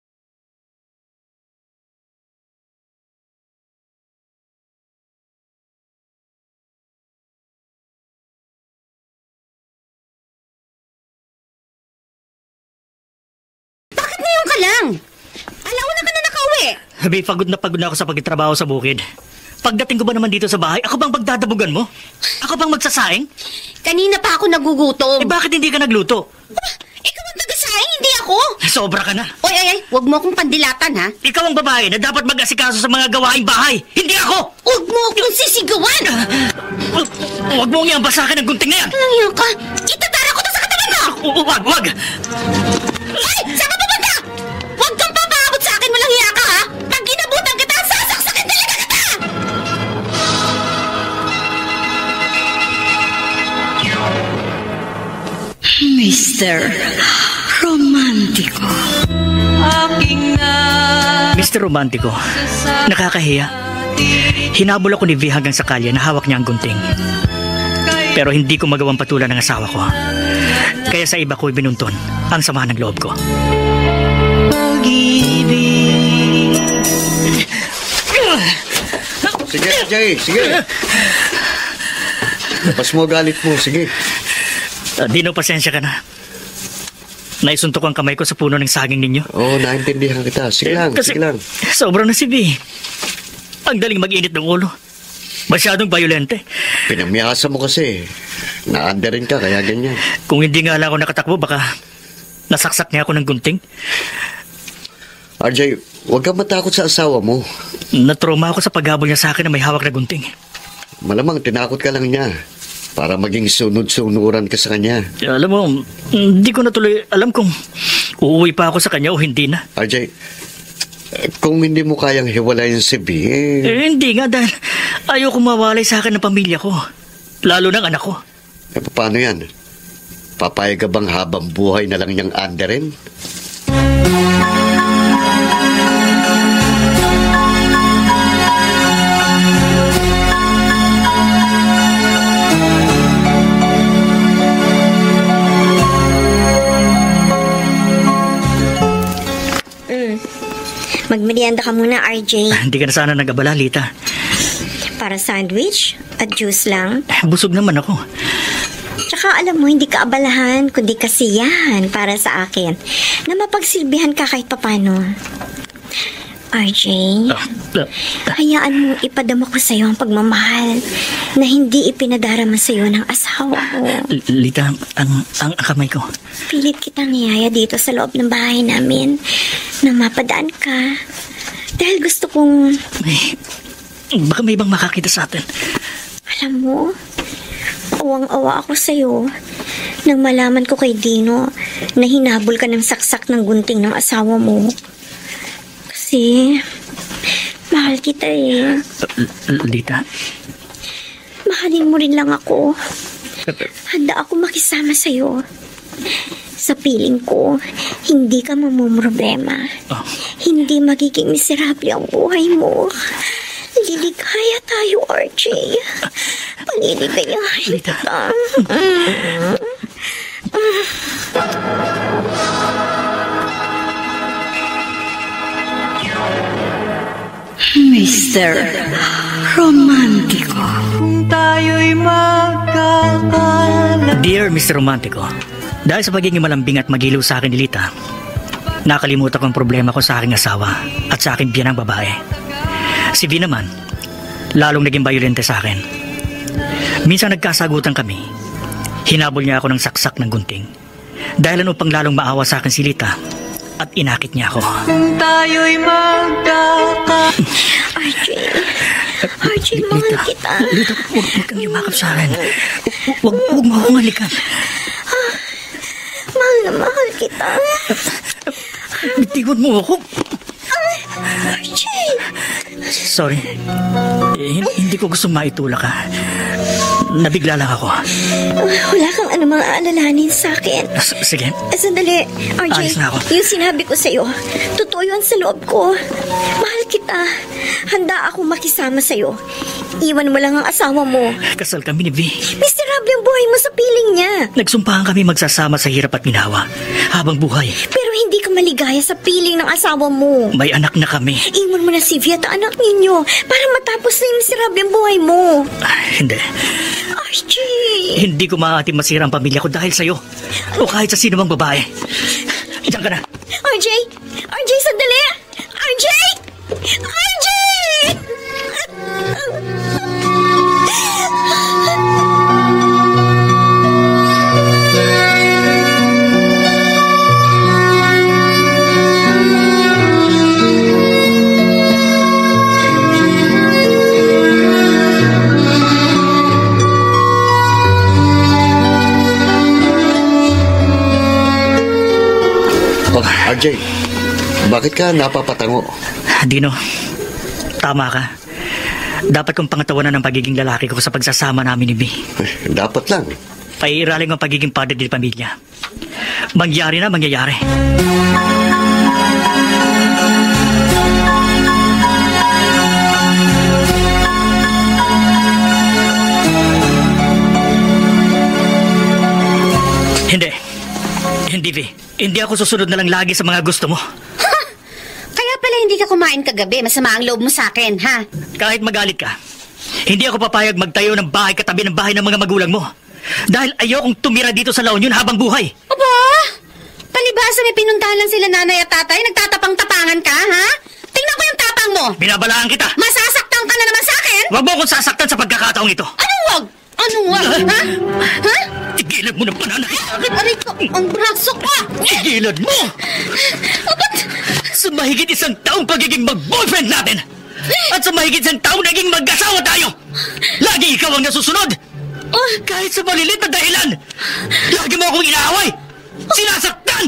Lang. Alauna ka na nakauwi. Habi, pagod na ako sa pagtatrabaho sa bukid. Pagdating ko ba naman dito sa bahay, ako bang pagdadabugan mo? Ako bang magsasaing? Kanina pa ako nagugutom. Bakit hindi ka nagluto? Ikaw ang tagasaing, hindi ako. Sobra ka na. Oy, huwag mo akong pandilatan, ha? Ikaw ang babae na dapat mag-asikaso sa mga gawaing bahay. Hindi ako! Huwag mo akong sisigawan! Huwag mo nga sa akin ang gunting na yan! Alang yan ka! Itatara ko to sa katawan mo! Wag! Ay! Saan ka pupunta? Huwag kang papaabot sa akin, walang hiya ka, ha? Pag ginabutan kita, sasaksakin talaga kita! Mr. Romántico. Mr. Romántico, nakakahiya. Hinabol ako ni V hanggang sa kalye na hawak niya ang gunting. Pero hindi ko magawang patulan ng asawa ko. Kaya sa iba ko'y binunton ang sama ng loob ko. Sige, Jay, sige. Lapas mo galit mo, sige. Dino, pasensya ka na. Naisuntok ang kamay ko sa puno ng saging ninyo. Oo, naintindihan kita. Sige lang, kasi sige lang. Sobrang na si V. Ang daling mag-init ng ulo. Masyadong violente. Pinamiyasa mo kasi. Naanda rin ka, kaya ganyan. Kung hindi nga lang ako nakatakbo, baka nasaksak niya ako ng gunting. RJ, huwag kang matakot sa asawa mo. Natroma ako sa paghabol niya sa akin na may hawak na gunting. Malamang tinakot ka lang niya para maging sunod-sunuran ka sa kanya. Alam mo, hindi ko na tuloy alam kung uuwi pa ako sa kanya o hindi na. RJ, kung hindi mo kayang hiwalayin si B, hindi nga dahil ayoko mawalay sa akin ng pamilya ko. Lalo ng anak ko. Paano yan? Papayag ka bang habang buhay na lang niyang anderin? Magmerienda ka muna, RJ. Hindi ka na sana nag-abala, Lita. Para sandwich at juice lang. Busog naman ako. Tsaka alam mo, hindi ka abalahan, kundi kasiyahan para sa akin na mapagsilbihan ka kahit papano. RJ, hayaan mo ipadama ko sa'yo ang pagmamahal na hindi ipinadarama sa'yo ng asawa ko. Lita, ang kamay ko. Pilit kitang niyaya dito sa loob ng bahay namin na mapadaan ka. Dahil gusto kong... Baka may ibang makakita sa atin. Alam mo, awang-awa ako sa'yo nang malaman ko kay Dino na hinabol ka ng saksak ng gunting ng asawa mo. Kasi, mahal kita eh. Lita? Mahalin mo rin lang ako. Handa ako makisama sa'yo. Sa piling ko, hindi ka mamumroblema. Hindi magiging miserable ang buhay mo. Liligaya tayo, RJ. Paliligayahin Lita. kita. Mr. Romántico. Kung tayo'y magkakalat. Dear Mr. Romántico, dahil sa pagiging malambing at magiliw sa akin ni Lita, nakalimutan ko ang problema ko sa aking asawa at sa aking biyanang babae. Si V naman, lalong naging bayolente sa akin. Minsan nagkasagutan kami. Hinabol niya ako ng saksak ng gunting. Dahilan upang lalong maawa sa akin si Lita at inakit niya ako. Kung tayo'y Archie, mahal kita. Lita, huwag kang yumakap sa akin. Huwag mo akong halikan. Mahal na mahal kita. Bitiwan mo ako. Archie! Sorry. Hindi ko gusto maitulak ka. Nabigla lang ako. Wala kang anumang aalalahanin sa akin. Sige. Sandali, RJ. Alis na ako. Yung sinabi ko sa'yo, totoo yun sa loob ko. Mahal kita. Handa akong makisama sa'yo. Iwan mo lang ang asawa mo. Kasal kami ni V. Miserable ang buhay mo sa piling niya. Nagsumpahan kami magsasama sa hirap at ginawa habang buhay. Pero hindi ka maligaya sa piling ng asawa mo. May anak na kami. Iwan mo na si V at anak ninyo para matapos na yung miserable ang buhay mo. Hindi. Archie! Hindi ko maaating masira ang pamilya ko dahil sa'yo. O kahit sa sino mang babae. Diyan ka na. RJ! RJ, sandali! RJ! RJ! RJ, bakit ka napapatango? Dino, tama ka. Dapat kong pangatawanan ang pagiging lalaki ko sa pagsasama namin ni B. Dapat lang. Paiiraling ang pagiging padre di pamilya. Mangyari na, mangyayari. Hindi, V. Hindi ako susunod na lang lagi sa mga gusto mo. Ha? Kaya pala hindi ka kumain kagabi. Masama ang loob mo sa akin, ha? Kahit magalit ka, hindi ako papayag magtayo ng bahay katabi ng bahay ng mga magulang mo. Dahil ayokong tumira dito sa La Union habang buhay. Aba! Palibhasa may pinuntahan lang sila nanay at tatay. Nagtatapang-tapangan ka, ha? Tingnan ko yung tapang mo. Binabalaan kita. Masasaktan ka na naman sa akin? Huwag mo akong sasaktan sa pagkakataong ito. Anong wag? Anong wag, ha? Ha? Tigilan mo ng pananakit. Aray ko, ang braso ko! Tigilan mo! Ba't? Sa mahigit isang taong pagiging mag-boyfriend natin at sa mahigit isang taong naging mag-asawa tayo, lagi ikaw ang nasusunod. Kahit sa malilit na dahilan, lagi mo akong inaaway, sinasaktan.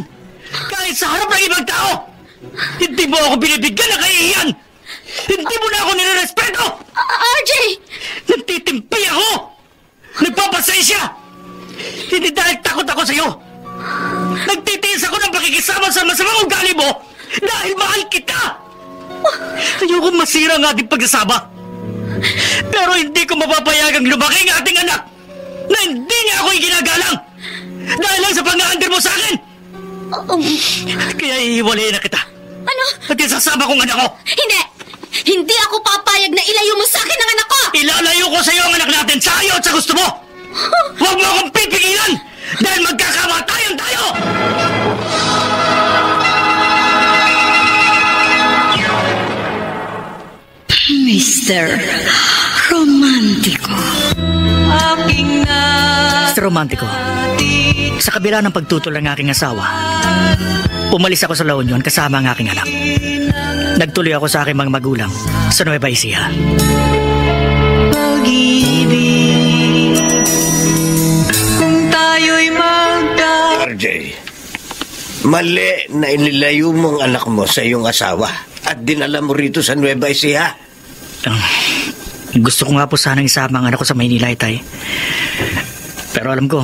Kahit sa harap ng ibang tao, hindi mo ako binibigyan ng kahihiyan. Hindi mo na ako nirerespeto. RJ! Nagtitimpi ako. Nagpapasensya. Hindi dahil takot ako sa'yo. Nagtitiis ako ng pakikisama sa masamang ugali mo dahil mahal kita. Ayoko masira ang ating pagsasama. Pero hindi ko mapapayagang lumaki ang ating anak na hindi niya ako iginagalang dahil lang sa pang-aandir mo sa akin. Kaya ihiwalayin na kita. Ano? At isasama kong anak ko. Hindi! Hindi ako papayag na ilayo mo sa akin ang anak ko! Ilalayo ko sa iyo ang anak natin sa iyo at sa gusto mo. Huwag mo akong pipigilan dahil magkakamatayan tayo! Mr. Romántico. aking na Mr. Romántico, sa kabila ng pagtutol ng aking asawa, umalis ako sa La Union kasama ang aking anak. Nagtuloy ako sa aking mga magulang sa Nueva Ecija. pag-ibig kung tayo'y RJ, mali na inilayo mo ang anak mo sa iyong asawa at dinala mo rito sa Nueva Ecija. Gusto ko nga po sanang isama ang anak ko sa Maynila, Itay. Pero alam ko,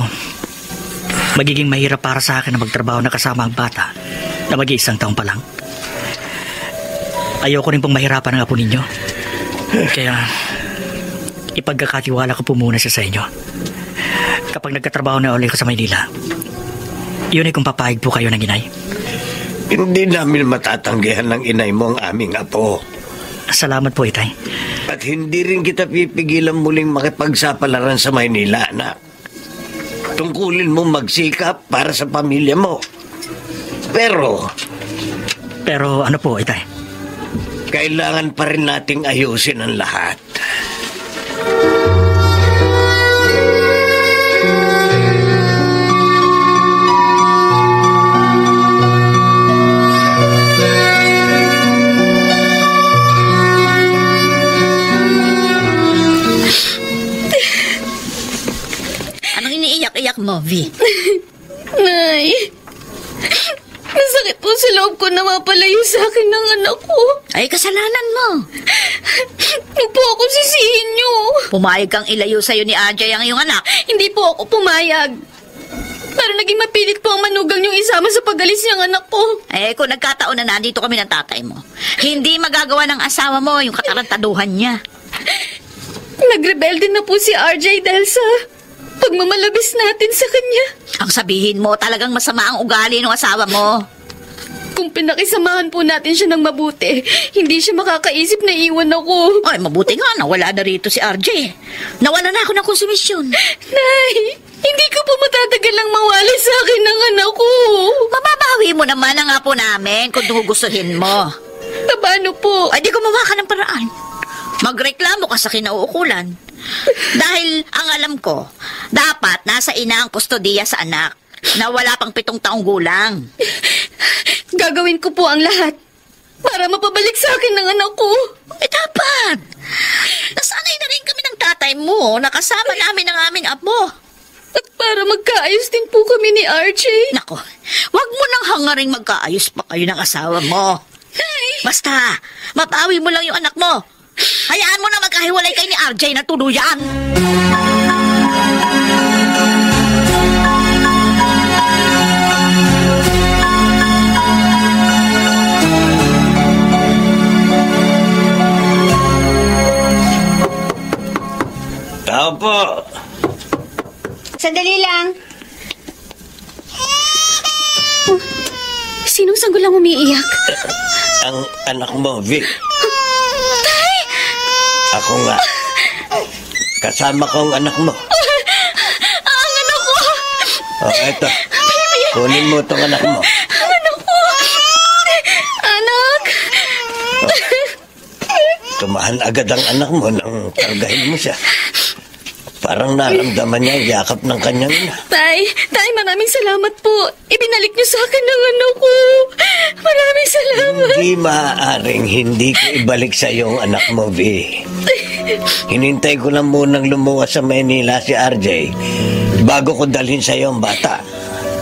magiging mahirap para sa akin na magtrabaho na kasama ang bata na mag-iisang taon pa lang. Ayoko rin pong mahirapan ang apo ninyo. Kaya, ipagkakatiwala ko po muna siya sa inyo. Kapag nagkatrabaho na ulit ko sa Maynila, yun ay kung papayag po kayo ng inay. Hindi namin matatanggihan ng inay mo ang aming apo. Salamat po, Itay. At hindi rin kita pipigilan muling makipagsapalaran sa Maynila, anak. Tungkulin mo magsikap para sa pamilya mo. Pero ano po, Itay? kailangan pa rin nating ayusin ang lahat. Anong iniiyak-iyak mo, V? Nay, masakit po sa loob ko na mapalayo sa akin ng anak ko. Ay, kasalanan mo. Huwag po ako sisihin niyo. Pumayag kang ilayo sa'yo ni Ajay ang iyong anak. Hindi po ako pumayag. Pero naging mapilit po ang manugang niyong isama sa pag-alis niyang anak ko. Eh, kung nagkataon na nandito kami ng tatay mo, hindi magagawa ng asawa mo yung katarantaduhan niya. Nagrebelde na po si RJ dahil sa pagmamalabis natin sa kanya. Ang sabihin mo, talagang masama ang ugali ng asawa mo. Kung pinakisamahan po natin siya ng mabuti, hindi siya makakaisip na iwan ako. Ay, mabuti nga, nawala na rito si RJ. Nawala na ako ng konsumisyon. Nay, hindi ko po matatagal lang mawala sa akin ng anak ko. Mababawi mo naman ang apo namin kung gustuhin mo. Paano po? Ay, di gumawa ka ng paraan. Magreklamo ka sa kinauukulan. Dahil ang alam ko, dapat nasa ina ang kustodiya sa anak na wala pang 7 taong gulang. Gagawin ko po ang lahat para mapabalik sa akin ng anak ko. Eh, dapat. Nasanay na rin kami ng tatay mo, nakasama namin ang aming apo. At para magkaayos din po kami ni RJ. Nako, wag mo nang hangaring magkaayos pa kayo ng asawa mo. Basta, mapawi mo lang yung anak mo. Hayaan mo na magkahiwalay kayo ni RJ na tuluyan. Tao po. Sandali lang. Sinong sanggulang umiiyak? Ang anak mo, Vic. Ako nga. Kasama ko ang anak mo. Ang anak ko! Oh, eto. Kunin mo itong anak mo. Anak ko! Anak! Tumahan agad ang anak mo nang kargahin mo siya. Parang naramdaman niya ang yakap ng kanyang ina. Tay, maraming salamat po. Ibinalik niyo sa akin ang anak ko. Maraming salamat. Hindi maaaring hindi ko ibalik sa iyo ang anak mo, V. Hinintay ko lang munang lumuwas sa Manila si RJ bago ko dalhin sa iyo ang bata.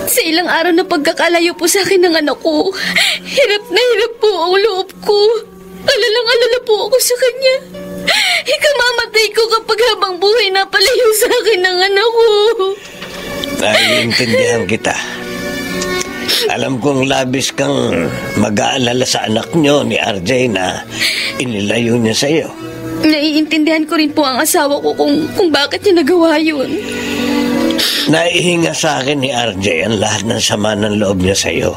Sa ilang araw na pagkakalayo po sa akin ng anak ko, hirap na hirap po ang loob ko. Alalang-alala po ako sa kanya. Ikamamatay ko kapag habang buhay na palayo sa akin ng anak ko. Naiintindihan kita. Alam kong labis kang mag-aalala sa anak niyo ni RJ na inilayo niya sa iyo. Naiintindihan ko rin po ang asawa ko kung bakit niya nagawa yun. Naihinga sa akin ni RJ ang lahat ng sama ng loob niya sa iyo.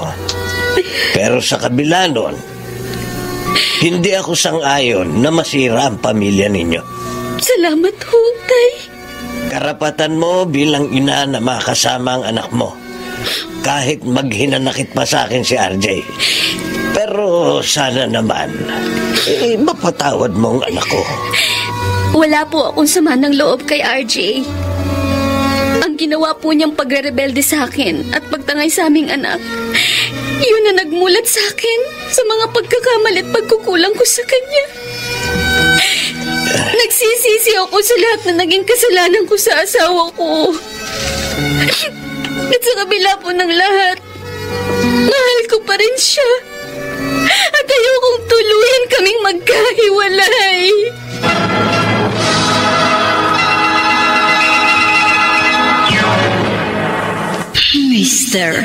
Pero sa kabila nun, hindi ako sang-ayon na masira ang pamilya ninyo. Salamat ho, Tay. Karapatan mo bilang ina na makasama ang anak mo. Kahit maghinanakit pa sa akin si RJ. Pero sana naman, mapatawad mo ang anak ko. Wala po akong sama ng loob kay RJ. Ang ginawa po niyang pagre-rebelde sa akin at pagtangay sa aming anak, yun na nagmulat sa akin sa mga pagkakamali at pagkukulang ko sa kanya. Nagsisisi ako sa lahat na naging kasalanan ko sa asawa ko. At sa kabila po ng lahat, mahal ko pa rin siya. At ayokong tuluyan kaming magkahiwalay. Mr.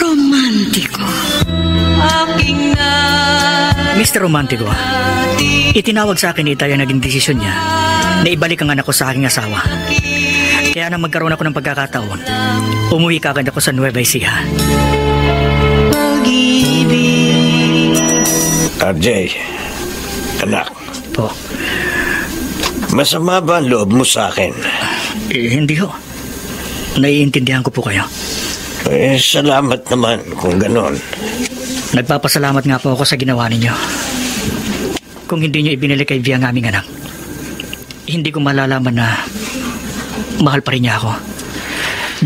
Romantico. Aking Mr. Romantico, itinawag sa akin ni Itay ang naging desisyon niya na ibalik ang anak ko sa aking asawa. Kaya nang magkaroon ako ng pagkakataon, umuwi kagad ako sa Nueva Ecija. RJ, anak. Po. Masama ba ang loob mo sa akin? Hindi ho. Naiintindihan ko po kayo. Salamat naman kung ganon. Nagpapasalamat nga po ako sa ginawa ninyo. kung hindi niyo ibinili kay Vi ang aming anak, hindi ko malalaman na mahal pa rin niya ako,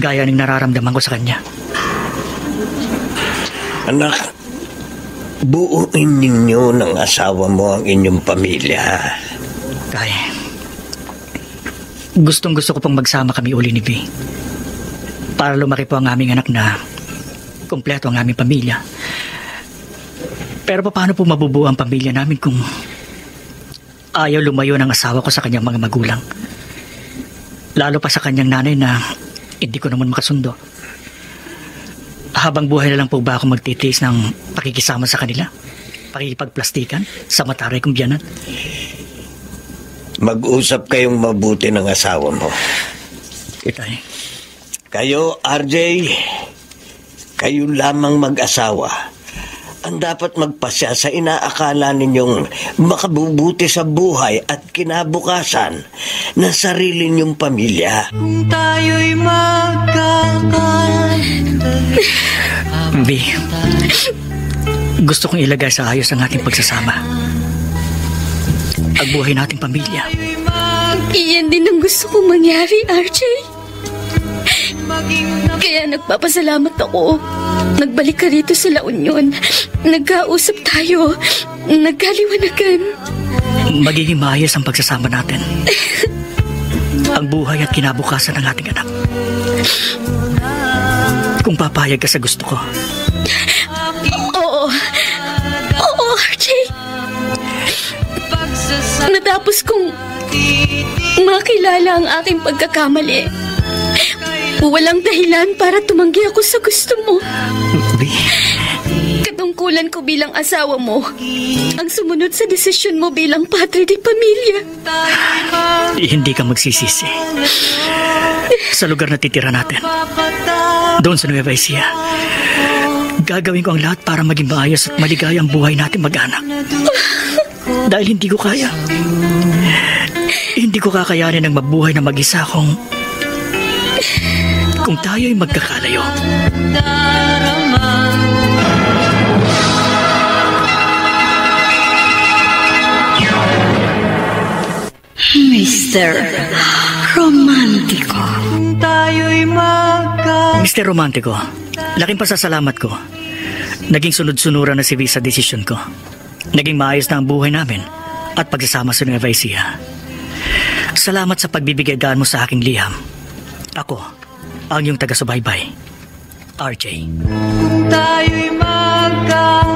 gaya ng nararamdaman ko sa kanya. Anak, buuin ninyo ng asawa mo ang inyong pamilya. Kay, gustong-gusto ko pong magsama kami uli ni Vi para lumaki po ang aming anak na kumpleto ang aming pamilya. Pero paano po mabubuo ang pamilya namin kung ayaw lumayo ng asawa ko sa kanyang mga magulang? Lalo pa sa kanyang nanay na hindi ko naman makasundo. Habang buhay na lang po ba ako magtitiis ng pakikisama sa kanila? Pakikipagplastikan sa mataray kong biyanan? Mag-usap kayong mabuti ng asawa mo. Itay. Kayo, RJ, kayo lamang mag-asawa ang dapat magpasya sa inaakala ninyong makabubuti sa buhay at kinabukasan ng sarili ninyong pamilya. Kung tayo'y magkakanta. Vi, gusto kong ilagay sa ayos ang ating pagsasama. Ang buhay nating pamilya. Iyan din ang gusto kong mangyari, RJ. Kaya nagpapasalamat ako. Nagbalik ka rito sa La Union. Nagkausap tayo. Nagkaliwanagan. Magiging maayos ang pagsasama natin. Ang buhay at kinabukasan ng ating anak. Kung papayag ka sa gusto ko. Oo. Oo, RJ. Natapos kong makilala ang aking pagkakamali. Walang dahilan para tumanggi ako sa gusto mo. Katungkulan ko bilang asawa mo ang sumunod sa desisyon mo bilang padre de pamilya. Hindi ka magsisisi. Sa lugar na titira natin, doon sa Nueva Ecija, gagawin ko ang lahat para maging maayos at maligaya ang buhay natin mag-anak. Dahil hindi ko kaya. Hindi ko kakayanin ang mabuhay na mag-isa kung tayo'y magkakalayo. Mr. Romántico. Mr. Romántico, laking pasasalamat ko. Naging sunod-sunuran na si Vi sa desisyon ko. Naging maayos na ang buhay namin at pagsasama sa Nueva Ecija. Salamat sa pagbibigay daan mo sa aking liham. Ako ang iyong taga-subaybay, RJ.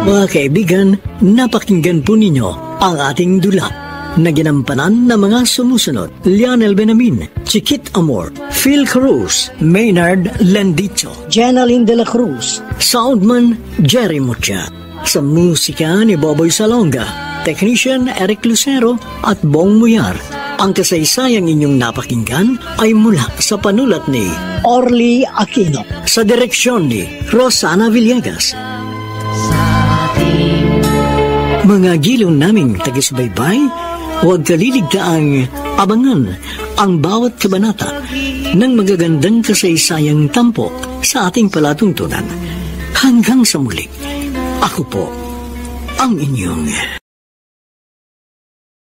Mga kaibigan, napakinggan po ninyo ang ating dula na ginampanan ng mga sumusunod: Lionel Benamin, Chiquit Amor, Phil Cruz, Maynard Landicho, Jenaline de la Cruz, Soundman Jerry Mucha. Sa musika ni Boboy Salonga, Technician Eric Lucero at Bong Muyar. Ang kasaysayang inyong napakinggan ay mula sa panulat ni Orly Aquino, sa direksyon ni Rosana Villegas. Mga giliw naming taga-subaybay, huwag kaliligtaang abangan ang bawat kabanata ng magagandang kasaysayang tampok sa ating palatuntunan. Hanggang sa muli, ako po ang inyong